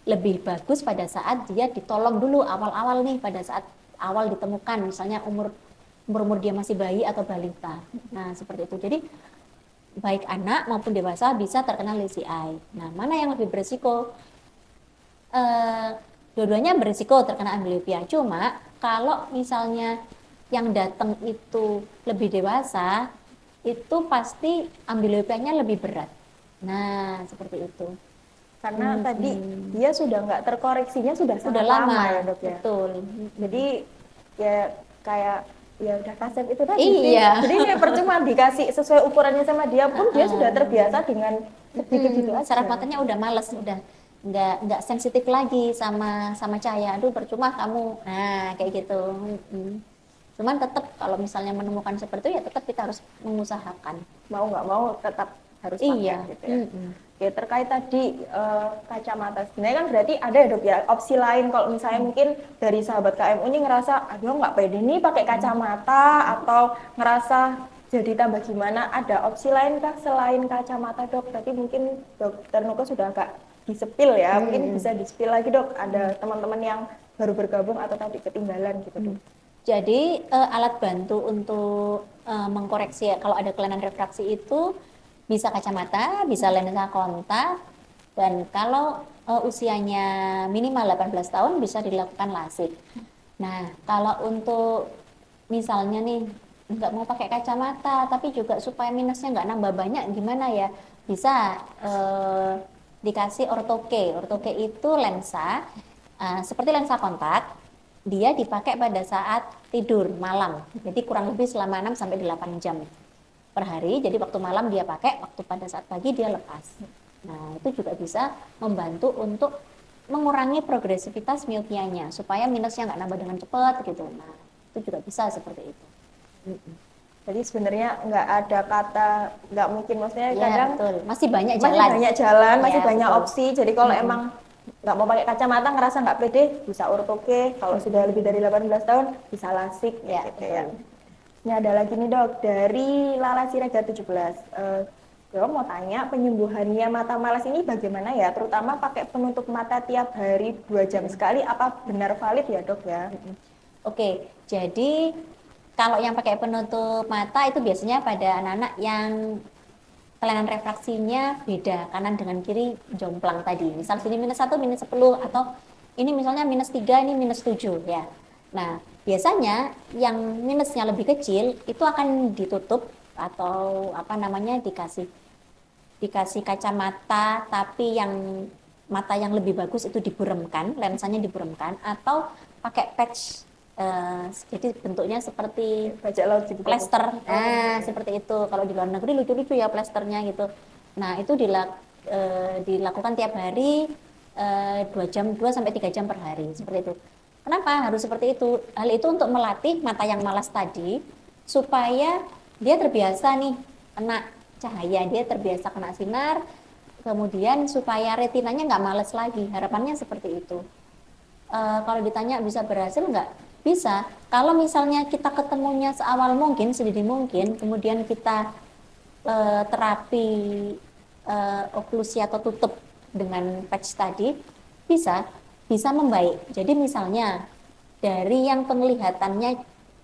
Speaker 2: Lebih bagus pada saat dia ditolong dulu awal-awal nih, pada saat awal ditemukan, misalnya umur dia masih bayi atau balita. Nah seperti itu. Jadi baik anak maupun dewasa bisa terkena lazy eye. Nah, mana yang lebih berisiko? Dua-duanya berisiko terkena amblyopia. Cuma kalau misalnya yang datang itu lebih dewasa, itu pasti ambliopianya lebih berat. Nah, seperti itu.
Speaker 1: Karena tadi dia sudah nggak terkoreksinya sudah lama ya dok ya.
Speaker 2: Betul.
Speaker 1: Jadi ya kayak ya udah kasep itu tadi
Speaker 2: Iya.
Speaker 1: Jadi dia percuma dikasih sesuai ukurannya sama dia pun dia sudah terbiasa dengan sedikit gitu aja.
Speaker 2: Saraf matanya udah males, udah nggak sensitif lagi sama cahaya. Aduh percuma kamu. Nah kayak gitu. Cuman tetap kalau misalnya menemukan seperti itu ya tetap kita harus mengusahakan.
Speaker 1: Mau nggak mau tetap harus pakai gitu ya. Oke, terkait tadi kacamata, sebenarnya kan berarti ada ya dok ya opsi lain kalau misalnya mungkin dari sahabat KMU ini ngerasa aduh nggak pede nih pakai kacamata atau ngerasa jadi tambah gimana, ada opsi lain kah selain kacamata dok? Tadi mungkin dokter Nuka sudah agak disepil ya, mungkin bisa disepil lagi dok, ada teman-teman yang baru bergabung atau tadi ketinggalan gitu dok.
Speaker 2: Jadi alat bantu untuk mengkoreksi kalau ada kelainan refraksi itu bisa kacamata, bisa lensa kontak, dan kalau usianya minimal 18 tahun bisa dilakukan LASIK. Nah, kalau untuk misalnya nih nggak mau pakai kacamata, tapi juga supaya minusnya nggak nambah banyak, gimana ya? Bisa dikasih ortoke. Ortoke itu lensa seperti lensa kontak, dia dipakai pada saat tidur malam. Jadi kurang lebih selama 6-8 jam per hari. Jadi waktu malam dia pakai, waktu pada saat pagi dia lepas. Nah, itu juga bisa membantu untuk mengurangi progresivitas miopianya supaya minusnya nggak nambah dengan cepat gitu. Nah, itu juga bisa seperti itu.
Speaker 1: Jadi sebenarnya nggak ada kata nggak mungkin, maksudnya
Speaker 2: Ya,
Speaker 1: kadang
Speaker 2: betul. Masih banyak
Speaker 1: masih
Speaker 2: jalan.
Speaker 1: banyak jalan, masih
Speaker 2: Ya,
Speaker 1: banyak
Speaker 2: betul.
Speaker 1: opsi. Jadi kalau emang nggak mau pakai kacamata, ngerasa nggak pede, bisa ortoke. Kalau sudah lebih dari 18 tahun, bisa lasik kayak
Speaker 2: Ya,
Speaker 1: gitu
Speaker 2: betul.
Speaker 1: ya. Ini ada lagi nih dok, dari Lala Siregar 17. Dok mau tanya, penyembuhannya mata malas ini bagaimana ya? Terutama pakai penutup mata tiap hari 2 jam sekali, apa benar valid ya dok ya?
Speaker 2: Oke, jadi kalau yang pakai penutup mata itu biasanya pada anak-anak yang kelainan refraksinya beda, kanan dengan kiri jomplang tadi. Misal sini -1, -10, atau ini misalnya -3, ini -7 ya. Nah, biasanya yang minusnya lebih kecil itu akan ditutup atau apa namanya dikasih kacamata, tapi yang mata yang lebih bagus itu diburemkan, lensanya diburemkan, atau pakai patch. Jadi bentuknya seperti
Speaker 1: Bajak laut gitu.
Speaker 2: plester. Nah,
Speaker 1: Oh,
Speaker 2: seperti itu. Kalau di luar negeri lucu-lucu ya plesternya gitu. Nah, itu dilakukan tiap hari 2 jam, 2 sampai 3 jam per hari, seperti itu. Kenapa harus seperti itu? Hal itu untuk melatih mata yang malas tadi supaya dia terbiasa nih kena cahaya, dia terbiasa kena sinar, kemudian supaya retinanya nggak males lagi. Harapannya seperti itu. Kalau ditanya bisa berhasil nggak? Bisa. Kalau misalnya kita ketemunya seawal mungkin, sedini mungkin, kemudian kita terapi oklusi atau tutup dengan patch tadi, bisa membaik. Jadi misalnya dari yang penglihatannya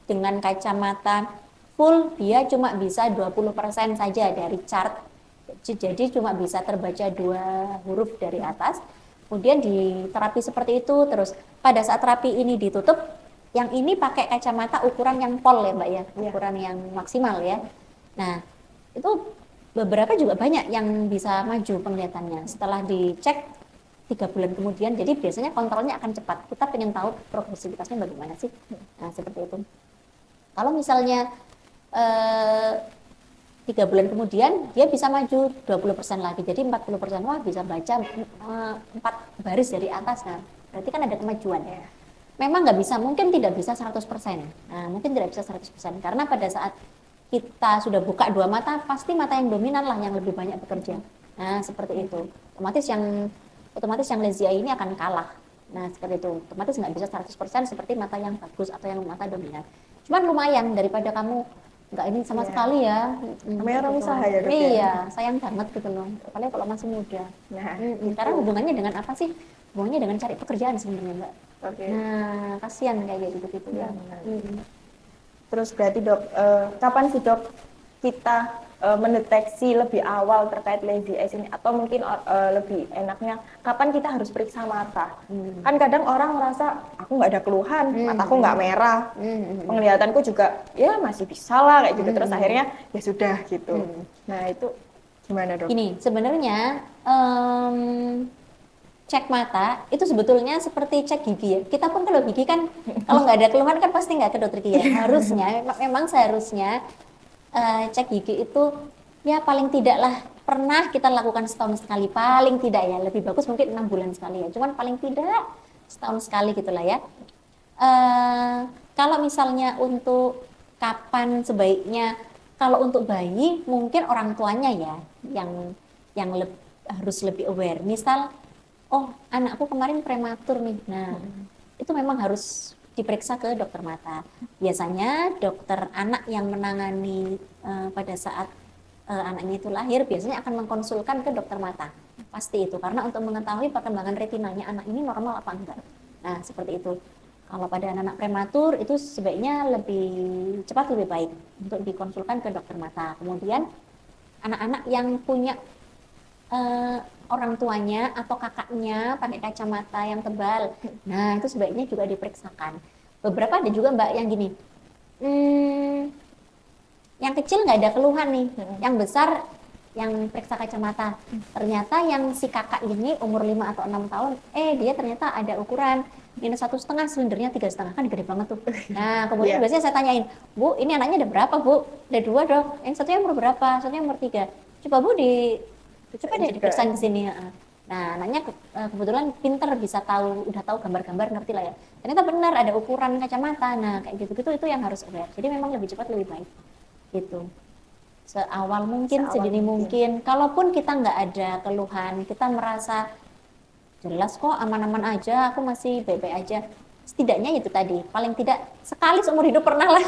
Speaker 2: dengan kacamata full, dia cuma bisa 20% saja dari chart. Jadi cuma bisa terbaca 2 huruf dari atas. Kemudian di terapi seperti itu, terus pada saat terapi ini ditutup, yang ini pakai kacamata ukuran yang pol ya Mbak ya, ukuran yang maksimal ya. Nah, itu beberapa juga banyak yang bisa maju penglihatannya setelah dicek 3 bulan kemudian. Jadi biasanya kontrolnya akan cepat. Kita pengen tahu progresivitasnya bagaimana sih. Nah, seperti itu. Kalau misalnya 3 bulan kemudian dia bisa maju 20% lagi, jadi 40%. Wah, bisa baca 4 baris dari atas. Nah, berarti kan ada kemajuan ya. Memang nggak bisa, mungkin tidak bisa 100%. Nah, mungkin tidak bisa 100%, karena pada saat kita sudah buka 2 mata, pasti mata yang dominan lah yang lebih banyak bekerja. Nah, seperti itu. Otomatis yang lazy eye ini akan kalah. Nah, seperti itu. Otomatis nggak bisa 100% seperti mata yang bagus atau yang mata dominan. Cuman lumayan daripada kamu nggak ini sama sekali ya.
Speaker 1: Namanya orang
Speaker 2: Gitu.
Speaker 1: usaha ya dok ya.
Speaker 2: Iya, sayang banget gitu loh. Apalagi kalau masih muda.
Speaker 1: Nah,
Speaker 2: Karena hubungannya dengan apa sih? Hubungannya dengan cari pekerjaan sebenarnya Mbak.
Speaker 1: Oke.
Speaker 2: Nah, kasihan kayak gitu ya.
Speaker 1: Terus berarti dok, kapan sih dok kita mendeteksi lebih awal terkait lazy eyes ini, atau mungkin lebih enaknya kapan kita harus periksa mata? Kan kadang orang merasa aku nggak ada keluhan, mataku nggak merah, penglihatanku juga ya masih bisa lah kayak gitu, terus akhirnya ya sudah gitu. Nah itu gimana dok?
Speaker 2: Gini, sebenarnya cek mata itu sebetulnya seperti cek gigi ya. Kita pun kalau gigi kan kalau nggak ada keluhan kan pasti nggak ke dokter gigi ya. Harusnya, memang seharusnya cek gigi itu ya paling tidak lah pernah kita lakukan setahun sekali, paling tidak ya, lebih bagus mungkin 6 bulan sekali ya, cuman paling tidak setahun sekali gitulah ya. Kalau misalnya untuk kapan sebaiknya, kalau untuk bayi mungkin orang tuanya ya yang harus lebih aware. Misal, oh anakku kemarin prematur nih, nah itu memang harus diperiksa ke dokter mata. Biasanya dokter anak yang menangani pada saat anaknya itu lahir biasanya akan mengkonsulkan ke dokter mata. Pasti itu, karena untuk mengetahui perkembangan retinanya anak ini normal apa enggak. Nah, seperti itu. Kalau pada anak-anak prematur itu sebaiknya lebih cepat lebih baik untuk dikonsulkan ke dokter mata. Kemudian anak-anak yang punya orang tuanya atau kakaknya pakai kacamata yang tebal, nah itu sebaiknya juga diperiksakan. Beberapa ada juga Mbak yang gini, yang kecil nggak ada keluhan nih, yang besar yang periksa kacamata, ternyata yang si kakak ini umur 5 atau 6 tahun, dia ternyata ada ukuran -1,5, silindernya 3,5, kan gede banget tuh. Nah kemudian biasanya saya tanyain, Bu ini anaknya ada berapa Bu? Ada 2 dok, yang satunya umur berapa? Satunya umur 3. Coba Bu coba deh diperiksa di sini. Nah, anaknya kebetulan pinter, bisa tahu, udah tahu gambar-gambar, ngerti lah ya. Ternyata benar ada ukuran kacamata. Nah, kayak gitu-gitu itu yang harus aware. Jadi memang lebih cepat lebih baik. Gitu. Seawal mungkin,
Speaker 1: Seawal
Speaker 2: sedini
Speaker 1: mungkin.
Speaker 2: mungkin. Kalaupun kita nggak ada keluhan, kita merasa jelas kok aman-aman aja, aku masih baik-baik aja. Setidaknya itu tadi, paling tidak sekali seumur hidup pernah lah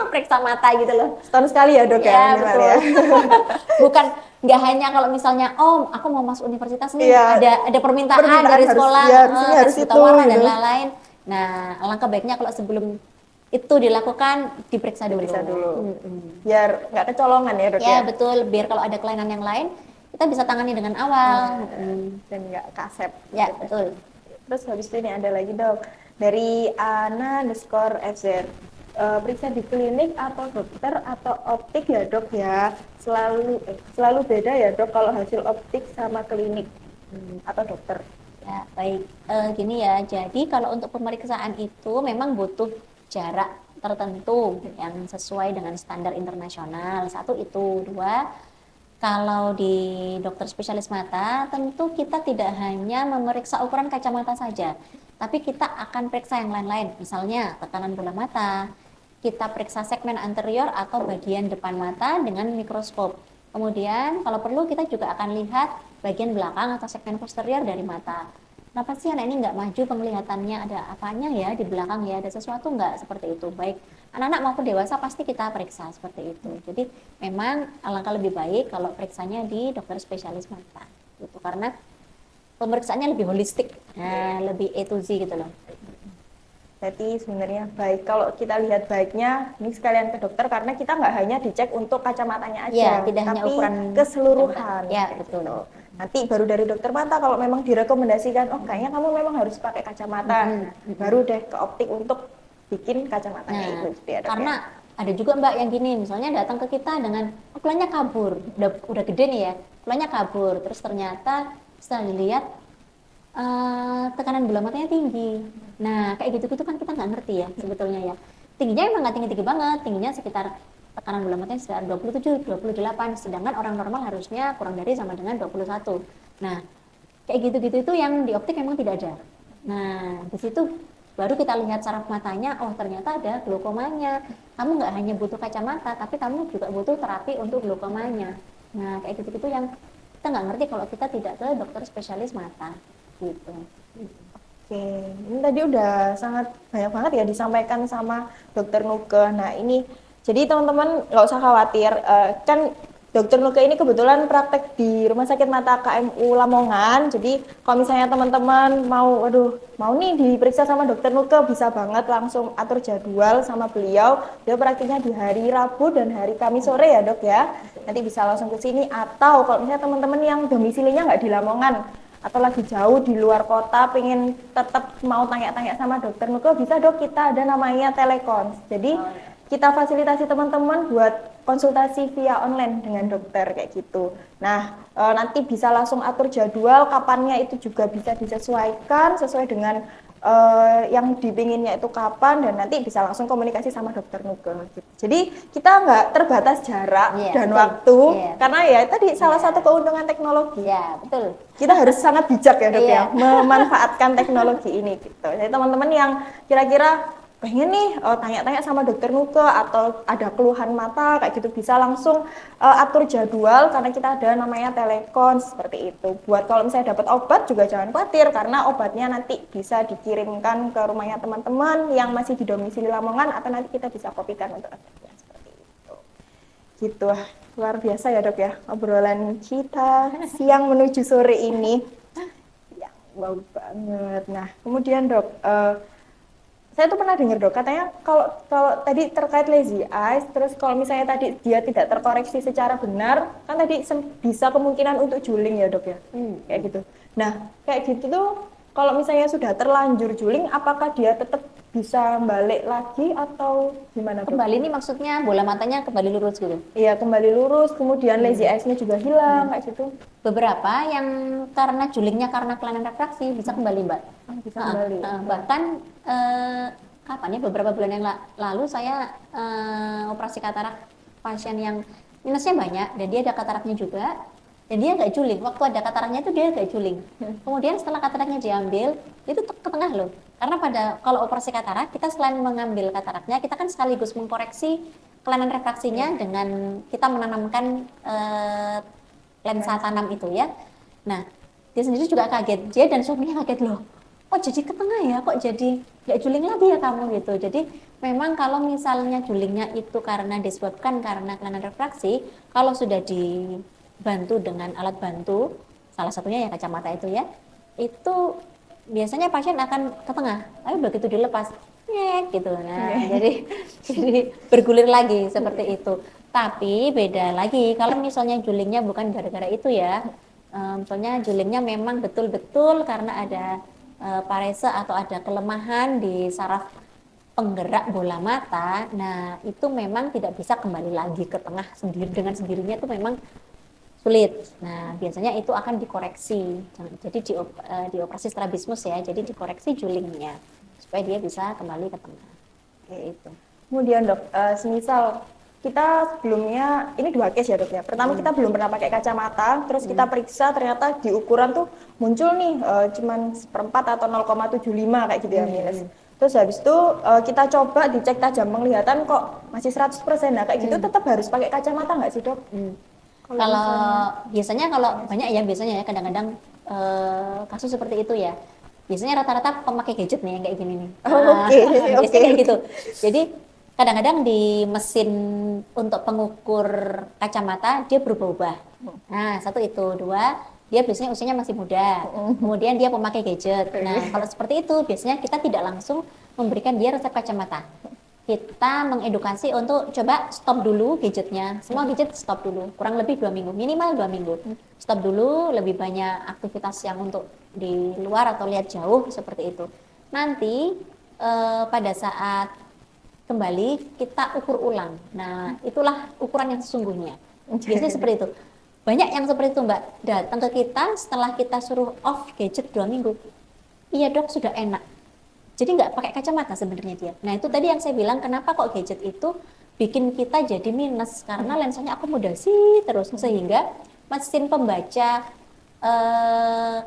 Speaker 2: periksa mata gitu loh.
Speaker 1: Setahun sekali ya dok ya
Speaker 2: Ya
Speaker 1: minimal
Speaker 2: betul.
Speaker 1: ya.
Speaker 2: Bukan nggak hanya kalau misalnya, oh aku mau masuk universitas nih,
Speaker 1: Iya,
Speaker 2: ada permintaan
Speaker 1: permintaan
Speaker 2: dari
Speaker 1: harus
Speaker 2: sekolah,
Speaker 1: ya di sini
Speaker 2: tes
Speaker 1: harus
Speaker 2: buta
Speaker 1: itu
Speaker 2: warna dan
Speaker 1: gitu.
Speaker 2: lain-lain. Nah, alangkah baiknya kalau sebelum itu dilakukan diperiksa dulu.
Speaker 1: Diperiksa dulu.
Speaker 2: Mm-mm.
Speaker 1: Biar nggak kecolongan ya dok
Speaker 2: Ya
Speaker 1: ya.
Speaker 2: betul, biar kalau ada kelainan yang lain kita bisa tangani dengan awal.
Speaker 1: Dan nggak kasep.
Speaker 2: Ya
Speaker 1: Gitu.
Speaker 2: betul.
Speaker 1: Terus habis itu ini ada lagi dok dari Ana_FZ. Periksa di klinik atau dokter atau optik ya dok ya, selalu beda ya dok kalau hasil optik sama klinik atau dokter.
Speaker 2: Ya, baik. Gini ya, jadi kalau untuk pemeriksaan itu memang butuh jarak tertentu yang sesuai dengan standar internasional. Satu itu, dua, kalau di dokter spesialis mata, tentu kita tidak hanya memeriksa ukuran kacamata saja, tapi kita akan periksa yang lain-lain. Misalnya tekanan bola mata, kita periksa segmen anterior atau bagian depan mata dengan mikroskop. Kemudian kalau perlu kita juga akan lihat bagian belakang atau segmen posterior dari mata. Kenapa sih anak ini nggak maju penglihatannya, ada apanya ya di belakang ya, ada sesuatu nggak seperti itu. Baik anak-anak maupun dewasa pasti kita periksa seperti itu. Jadi memang alangkah lebih baik kalau periksanya di dokter spesialis mata. Gitu, karena pemeriksaannya lebih holistik, nah, lebih A to Z gitu loh.
Speaker 1: Jadi sebenarnya baik kalau kita lihat baiknya ini sekalian ke dokter karena kita nggak hanya dicek untuk kacamatanya
Speaker 2: Ya,
Speaker 1: aja,
Speaker 2: tidak hanya
Speaker 1: tapi
Speaker 2: ukuran
Speaker 1: keseluruhan.
Speaker 2: ya
Speaker 1: Kayak
Speaker 2: betul.
Speaker 1: gitu. Nanti baru dari dokter mata kalau memang direkomendasikan, oh kayaknya kamu memang harus pakai kacamata, baru deh ke optik untuk bikin kacamatanya
Speaker 2: Nah,
Speaker 1: itu. Jadi ya, dok,
Speaker 2: karena
Speaker 1: ya.
Speaker 2: ada juga Mbak yang gini, misalnya datang ke kita dengan ukurannya kabur, udah gede nih ya, ukurannya kabur, terus ternyata setelah dilihat tekanan bola matanya tinggi. Nah, kayak gitu-gitu kan kita nggak ngerti ya sebetulnya ya. Tingginya emang nggak tinggi-tinggi banget, tingginya sekitar tekanan bola matanya sekitar 27, 28, sedangkan orang normal harusnya kurang dari sama dengan 21. Nah, kayak gitu-gitu itu yang di optik memang tidak ada. Nah, di situ baru kita lihat saraf matanya, oh ternyata ada glaukomanya. Kamu nggak hanya butuh kacamata, tapi kamu juga butuh terapi untuk glaukomanya. Nah, kayak gitu-gitu yang kita nggak ngerti kalau kita tidak ke dokter spesialis mata. Gitu.
Speaker 1: Oke, ini tadi udah sangat banyak banget ya disampaikan sama Dokter Nuke. Nah ini, jadi teman-teman nggak usah khawatir, kan Dokter Nuke ini kebetulan praktek di Rumah Sakit Mata KMU Lamongan. Jadi kalau misalnya teman-teman mau, mau nih diperiksa sama Dokter Nuke, bisa banget langsung atur jadwal sama beliau. Dia praktiknya di hari Rabu dan hari Kamis sore ya dok ya. Nanti bisa langsung ke sini, atau kalau misalnya teman-teman yang domisilinya nggak di Lamongan, atau lagi jauh di luar kota pengen tetap mau tanya-tanya sama dokter Nuke, bisa dok, kita ada namanya telecons. Jadi kita fasilitasi teman-teman buat konsultasi via online dengan dokter kayak gitu. Nah, nanti bisa langsung atur jadwal kapannya, itu juga bisa disesuaikan sesuai dengan yang dipinginnya itu kapan, dan nanti bisa langsung komunikasi sama dokter Nuke. Jadi kita nggak terbatas jarak dan
Speaker 2: betul.
Speaker 1: waktu,
Speaker 2: Iya,
Speaker 1: karena ya tadi salah satu keuntungan teknologi.
Speaker 2: ya betul.
Speaker 1: Kita harus sangat bijak ya dok
Speaker 2: Iya.
Speaker 1: ya memanfaatkan teknologi ini gitu. Jadi teman-teman yang kira-kira pengen nih tanya-tanya sama dokter Nuke atau ada keluhan mata kayak gitu, bisa langsung atur jadwal karena kita ada namanya telecons seperti itu. Buat kalau misalnya dapat obat juga jangan khawatir, karena obatnya nanti bisa dikirimkan ke rumahnya teman-teman yang masih di domisili Lamongan, atau nanti kita bisa kopikan untuk efeknya seperti itu. Gitu, luar biasa ya dok ya obrolan kita siang menuju sore ini. Ya, wow banget. Nah, kemudian dok, saya tuh pernah dengar dok, katanya kalau kalau tadi terkait lazy eyes, terus kalau misalnya tadi dia tidak terkoreksi secara benar, kan tadi bisa kemungkinan untuk juling ya dok ya, kayak gitu. Nah, kayak gitu tuh kalau misalnya sudah terlanjur juling, apakah dia tetap bisa balik lagi atau gimana dok?
Speaker 2: Kembali ini maksudnya bola matanya kembali lurus gitu.
Speaker 1: Iya, kembali lurus, kemudian lazy eyes-nya juga hilang kayak gitu.
Speaker 2: Beberapa yang karena julingnya karena kelainan refraksi bisa kembali Mbak.
Speaker 1: Bisa kembali.
Speaker 2: Bahkan kapan ya, beberapa bulan yang lalu saya operasi katarak pasien yang minusnya banyak dan dia ada kataraknya juga. dan dia agak juling. Waktu ada kataraknya itu dia agak juling. Kemudian setelah kataraknya diambil, itu ke tengah loh. Karena kalau operasi katarak, kita selain mengambil kataraknya, kita kan sekaligus mengkoreksi kelainan refraksinya dengan kita menanamkan lensa tanam itu ya. Nah, dia sendiri juga kaget, dia dan suaminya kaget loh. Kok jadi ke tengah ya? Kok jadi nggak juling lagi ya kamu gitu? Jadi memang kalau misalnya julingnya itu karena disebabkan karena kelainan refraksi, kalau sudah dibantu dengan alat bantu, salah satunya ya kacamata itu ya, itu biasanya pasien akan ke tengah. Tapi begitu dilepas, nyek gitu. Nah, jadi bergulir lagi seperti itu. Tapi beda lagi kalau misalnya julingnya bukan gara-gara itu ya. Misalnya julingnya memang betul-betul karena ada parese atau ada kelemahan di saraf penggerak bola mata. Nah, itu memang tidak bisa kembali lagi ke tengah sendiri dengan sendirinya, itu memang sulit. Nah, biasanya itu akan dikoreksi. Jadi dioperasi strabismus ya. Jadi dikoreksi julingnya supaya dia bisa kembali ke tengah. Kayak itu.
Speaker 1: Kemudian dok, semisal kita sebelumnya, ini 2 case ya dok ya. Pertama kita belum pernah pakai kacamata, terus kita periksa ternyata di ukuran tuh muncul nih cuman 1/4 atau 0,75 kayak gitu ya minus. Terus habis itu kita coba dicek tajam penglihatan kok masih 100%. Nah kayak gitu tetap harus pakai kacamata nggak sih dok?
Speaker 2: Kalau biasanya kalau banyak ya biasanya ya kadang-kadang kasus seperti itu ya. Biasanya rata-rata pemakai gadget nih yang kayak gini nih. Biasanya kayak gitu. Jadi kadang-kadang di mesin untuk pengukur kacamata dia berubah-ubah. Nah, satu itu, dua, dia biasanya usianya masih muda. Kemudian dia pemakai gadget. Nah, kalau seperti itu biasanya kita tidak langsung memberikan dia resep kacamata. Kita mengedukasi untuk coba stop dulu gadgetnya. Semua gadget stop dulu, kurang lebih 2 minggu, minimal 2 minggu. Stop dulu, lebih banyak aktivitas yang untuk di luar atau lihat jauh seperti itu. Nanti pada saat kembali kita ukur ulang. Nah, itulah ukuran yang sesungguhnya. Biasanya seperti itu. Banyak yang seperti itu Mbak, datang ke kita setelah kita suruh off gadget 2 minggu. Iya dok, sudah enak. Jadi nggak pakai kacamata sebenarnya dia. Nah itu tadi yang saya bilang kenapa kok gadget itu bikin kita jadi minus karena lensanya akomodasi terus sehingga mesin pembaca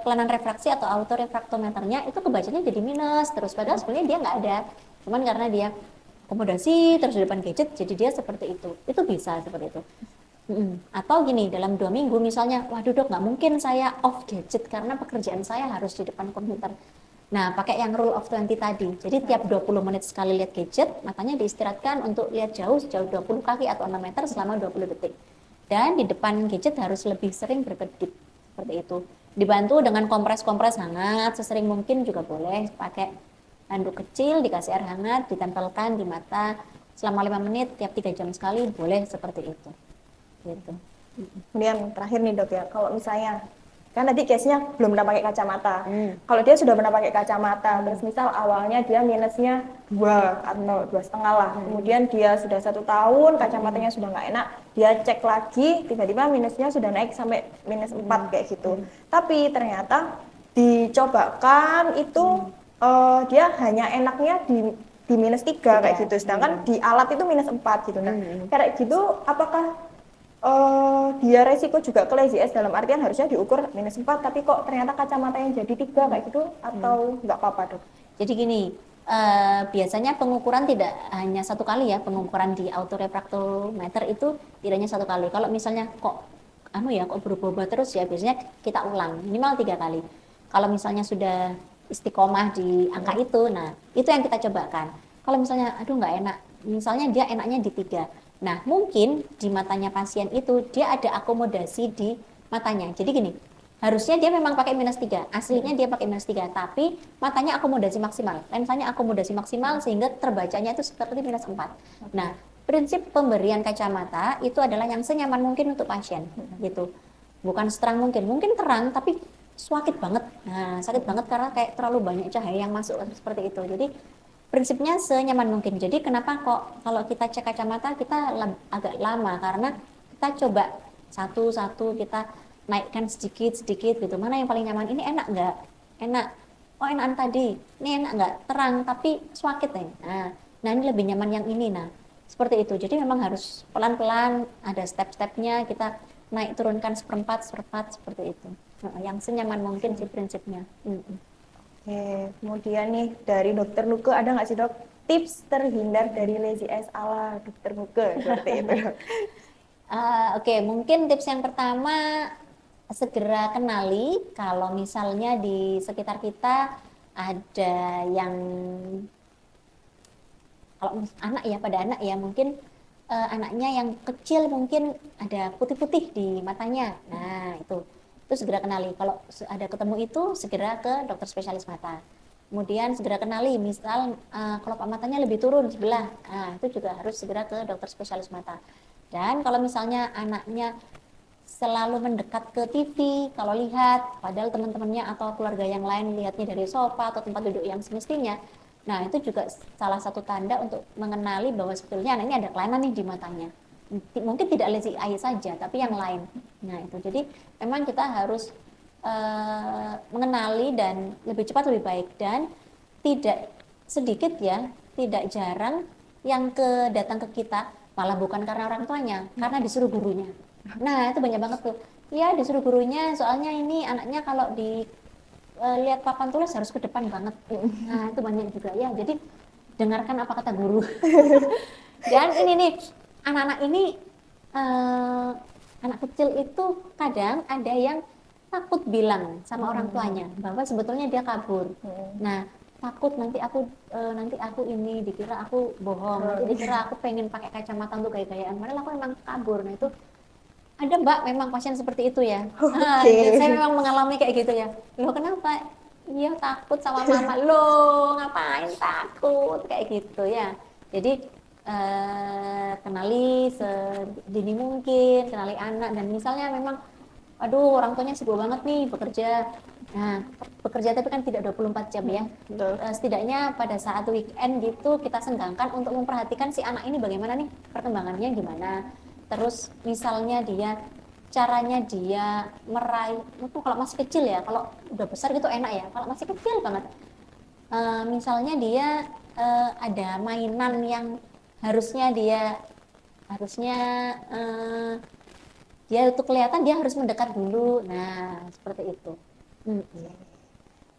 Speaker 2: kelainan refraksi atau autorefraktometernya itu kebacanya jadi minus terus padahal sebenarnya dia nggak ada. Cuman karena dia akomodasi terus di depan gadget jadi dia seperti itu. Itu bisa seperti itu. Atau gini dalam 2 minggu misalnya, waduh dok nggak mungkin saya off gadget karena pekerjaan saya harus di depan komputer. Nah, pakai yang rule of 20 tadi. Jadi tiap 20 menit sekali lihat gadget, matanya diistirahatkan untuk lihat jauh sejauh 20 kaki atau 6 meter selama 20 detik. Dan di depan gadget harus lebih sering berkedip. Seperti itu. Dibantu dengan kompres-kompres hangat, sesering mungkin juga boleh. Pakai handuk kecil, dikasih air hangat, ditempelkan di mata selama 5 menit, tiap 3 jam sekali, boleh seperti itu. Gitu.
Speaker 1: Kemudian terakhir nih dok ya, kalau misalnya kan tadi case-nya belum pernah pakai kacamata. Kalau dia sudah pernah pakai kacamata, terus misal awalnya dia minusnya 2 atau 2,5 lah, kemudian dia sudah 1 tahun, kacamatanya sudah nggak enak, dia cek lagi, tiba-tiba minusnya sudah naik sampai minus 4 kayak gitu. Tapi ternyata dicobakan itu dia hanya enaknya di minus 3 kayak gitu, sedangkan di alat itu minus 4 gitu. Nah, kayak gitu apakah dia resiko juga ke lazy eyes dalam artian harusnya diukur minus 4 tapi kok ternyata kacamata yang jadi 3 kayak gitu atau nggak apa-apa dok?
Speaker 2: Jadi gini, biasanya pengukuran tidak hanya 1 kali ya, pengukuran di autorefraktometer itu tidak hanya 1 kali. Kalau misalnya kok kok berubah-ubah terus ya biasanya kita ulang minimal 3 kali. Kalau misalnya sudah istiqomah di angka itu, nah itu yang kita cobakan. Kalau misalnya aduh nggak enak, misalnya dia enaknya di 3. Nah, mungkin di matanya pasien itu dia ada akomodasi di matanya. Jadi gini, harusnya dia memang pakai minus 3, aslinya dia pakai minus 3, tapi matanya akomodasi maksimal, lensanya akomodasi maksimal sehingga terbacanya itu seperti minus 4. Nah, prinsip pemberian kacamata itu adalah yang senyaman mungkin untuk pasien, gitu. Bukan seterang mungkin terang tapi sakit banget. Nah, sakit banget karena kayak terlalu banyak cahaya yang masuk seperti itu. Jadi prinsipnya senyaman mungkin. Jadi kenapa kok kalau kita cek kacamata kita agak lama karena kita coba satu-satu kita naikkan sedikit-sedikit gitu. Mana yang paling nyaman? Ini enak nggak? Enak. Oh enakan tadi. Ini enak nggak? Terang tapi sakit ya. Nah ini lebih nyaman yang ini. Nah seperti itu. Jadi memang harus pelan-pelan ada step-stepnya kita naik turunkan seperempat seperempat seperti itu. Yang senyaman mungkin sih prinsipnya.
Speaker 1: Oke, kemudian nih dari dokter Nuke ada nggak sih dok tips terhindar dari lazy eyes ala dokter Nuke seperti itu dok?
Speaker 2: Oke, mungkin tips yang pertama segera kenali kalau misalnya di sekitar kita ada yang, kalau anak ya, pada anak ya mungkin anaknya yang kecil mungkin ada putih-putih di matanya. Nah, itu segera kenali. Kalau ada ketemu itu segera ke dokter spesialis mata. Kemudian segera kenali, misal kelopak matanya lebih turun sebelah. Nah, itu juga harus segera ke dokter spesialis mata. Dan kalau misalnya anaknya selalu mendekat ke TV, kalau lihat, padahal teman-temannya atau keluarga yang lain lihatnya dari sofa atau tempat duduk yang semestinya, nah itu juga salah satu tanda untuk mengenali bahwa sebetulnya anak ini ada kelainan nih di matanya. Mungkin tidak lazy eye saja, tapi yang lain. Nah itu, jadi memang kita harus mengenali dan lebih cepat lebih baik, dan tidak sedikit ya, tidak jarang yang datang ke kita malah bukan karena orang tuanya, karena disuruh gurunya. Nah, itu banyak banget tuh. Ya, disuruh gurunya, soalnya ini anaknya kalau di lihat papan tulis harus ke depan banget. Nah, itu banyak juga ya. Jadi, dengarkan apa kata guru. Dan ini nih, anak-anak ini, anak kecil itu kadang ada yang takut bilang sama orang tuanya bahwa sebetulnya dia kabur. Nah, takut nanti aku ini dikira aku bohong, nanti dikira aku pengen pakai kacamata untuk gaya-gayaan, padahal aku memang kabur. Nah, itu ada Mbak, memang pasien seperti itu ya. Saya memang mengalami kayak gitu ya. Loh kenapa? Iya takut sama mama. Loh ngapain takut? Kayak gitu ya. Jadi kenali sedini mungkin, kenali anak. Dan misalnya memang, aduh orang tuanya sibuk banget nih bekerja. Nah, bekerja tapi kan tidak 24 jam ya. Setidaknya pada saat weekend gitu kita senggangkan untuk memperhatikan si anak ini bagaimana nih perkembangannya gimana. Terus misalnya caranya dia meraih itu kalau masih kecil ya, kalau udah besar gitu enak ya, kalau masih kecil banget misalnya dia ada mainan yang harusnya harusnya dia untuk kelihatan dia harus mendekat dulu. Nah seperti itu.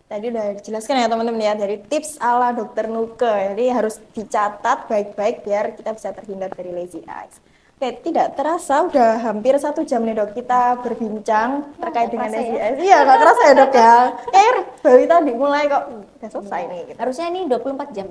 Speaker 1: Tadi udah dijelaskan ya teman-teman ya, dari tips ala dokter Nuke. Jadi harus dicatat baik-baik biar kita bisa terhindar dari lazy eyes. Oke, tidak terasa udah hampir 1 jam nih dok kita berbincang terkait dengan lazy eyes. Iya, nggak terasa ya dok ya. Baru tadi mulai kok udah selesai nih. Gitu.
Speaker 2: Harusnya ini 24 jam.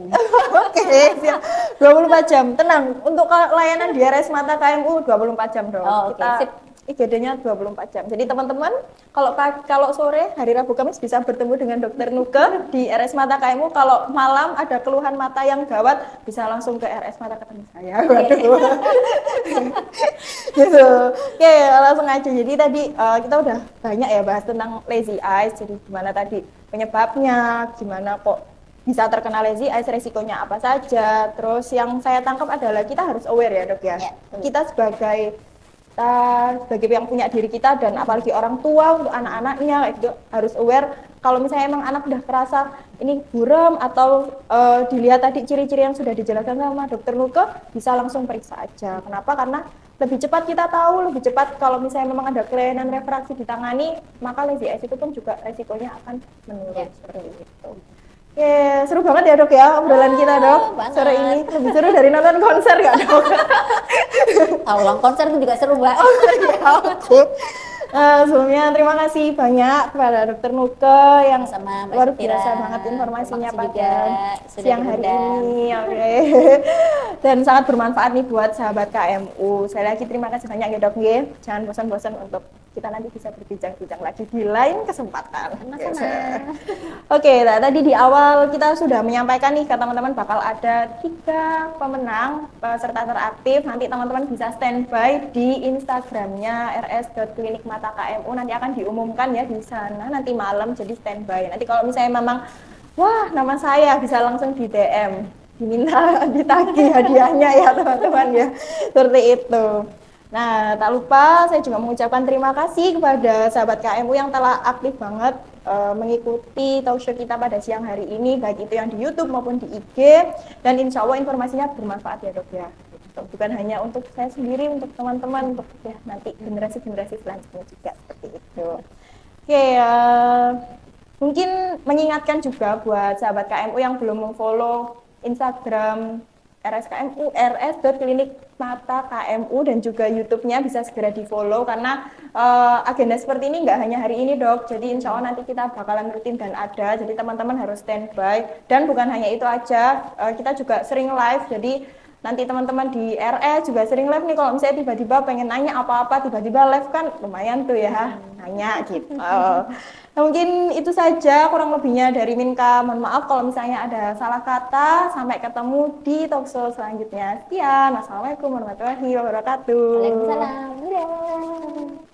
Speaker 1: Oke, siap. 24 jam. Tenang, untuk layanan di RS Mata KMU 24 jam dok.
Speaker 2: Oh,
Speaker 1: kita
Speaker 2: sip.
Speaker 1: IGD-nya 24 jam. Jadi teman-teman kalau sore hari Rabu Kamis bisa bertemu dengan dokter Nuke di RS Mata KMU. Kalau malam ada keluhan mata yang gawat bisa langsung ke RS Mata ketemu saya. Waduh. Gitu. Oke, langsung aja. Jadi tadi kita udah banyak ya bahas tentang lazy eyes. Jadi gimana tadi penyebabnya, gimana kok bisa terkena lazy eyes, resikonya apa saja. Terus yang saya tangkap adalah kita harus aware ya dok ya. Kita sebagai yang punya diri kita dan apalagi orang tua untuk anak-anaknya itu harus aware kalau misalnya emang anak udah kerasa ini buram atau dilihat tadi ciri-ciri yang sudah dijelaskan sama dokter Nuke bisa langsung periksa aja. Kenapa? Karena lebih cepat kita tahu, lebih cepat kalau misalnya memang ada kelainan refraksi ditangani, maka lazy eyes itu pun juga resikonya akan menurun seperti itu. Oke, seru banget ya dok ya obrolan kita dok sore ini, lebih seru dari nonton konser nggak dok?
Speaker 2: Ulang konser itu juga seru Mbak.
Speaker 1: Oke. Sebelumnya terima kasih banyak kepada dokter Nuke yang
Speaker 2: Sama
Speaker 1: luar biasa banget informasinya pada siang hari ini. Oke. Dan sangat bermanfaat nih buat sahabat KMU. Sekali lagi terima kasih banyak ya dok. Jangan bosan-bosan untuk kita nanti bisa berbincang-bincang lagi di lain kesempatan. Oke, tadi di awal kita sudah menyampaikan nih ke teman-teman bakal ada 3 pemenang peserta teraktif. Nanti teman-teman bisa standby di Instagramnya rs.klinikmata KMU. Nanti akan diumumkan ya di sana nanti malam, jadi standby. Nanti kalau misalnya memang wah nama saya bisa langsung di DM, diminta ditagih hadiahnya ya teman-teman ya. Seperti itu. Nah, tak lupa saya juga mengucapkan terima kasih kepada sahabat KMU yang telah aktif banget mengikuti talkshow kita pada siang hari ini, baik itu yang di YouTube maupun di IG, dan insya Allah informasinya bermanfaat ya dok ya. Gitu. gitu. Bukan hanya untuk saya sendiri, untuk teman-teman, untuk ya nanti generasi-generasi selanjutnya juga seperti itu. Oke, mungkin mengingatkan juga buat sahabat KMU yang belum memfollow Instagram RSKMU, rs.klinik mata KMU, dan juga YouTube-nya bisa segera di-follow karena agenda seperti ini nggak hanya hari ini dok, jadi insya Allah nanti kita bakalan rutin dan ada, jadi teman-teman harus standby. Dan bukan hanya itu aja, kita juga sering live, jadi nanti teman-teman di RS juga sering live nih, kalau misalnya tiba-tiba pengen nanya apa-apa, tiba-tiba live kan lumayan tuh ya, nanya gitu. Nah, mungkin itu saja kurang lebihnya dari Minka. Mohon maaf kalau misalnya ada salah kata. Sampai ketemu di talkshow selanjutnya. Sekian. Assalamualaikum warahmatullahi wabarakatuh.
Speaker 2: Waalaikumsalam. Dadah.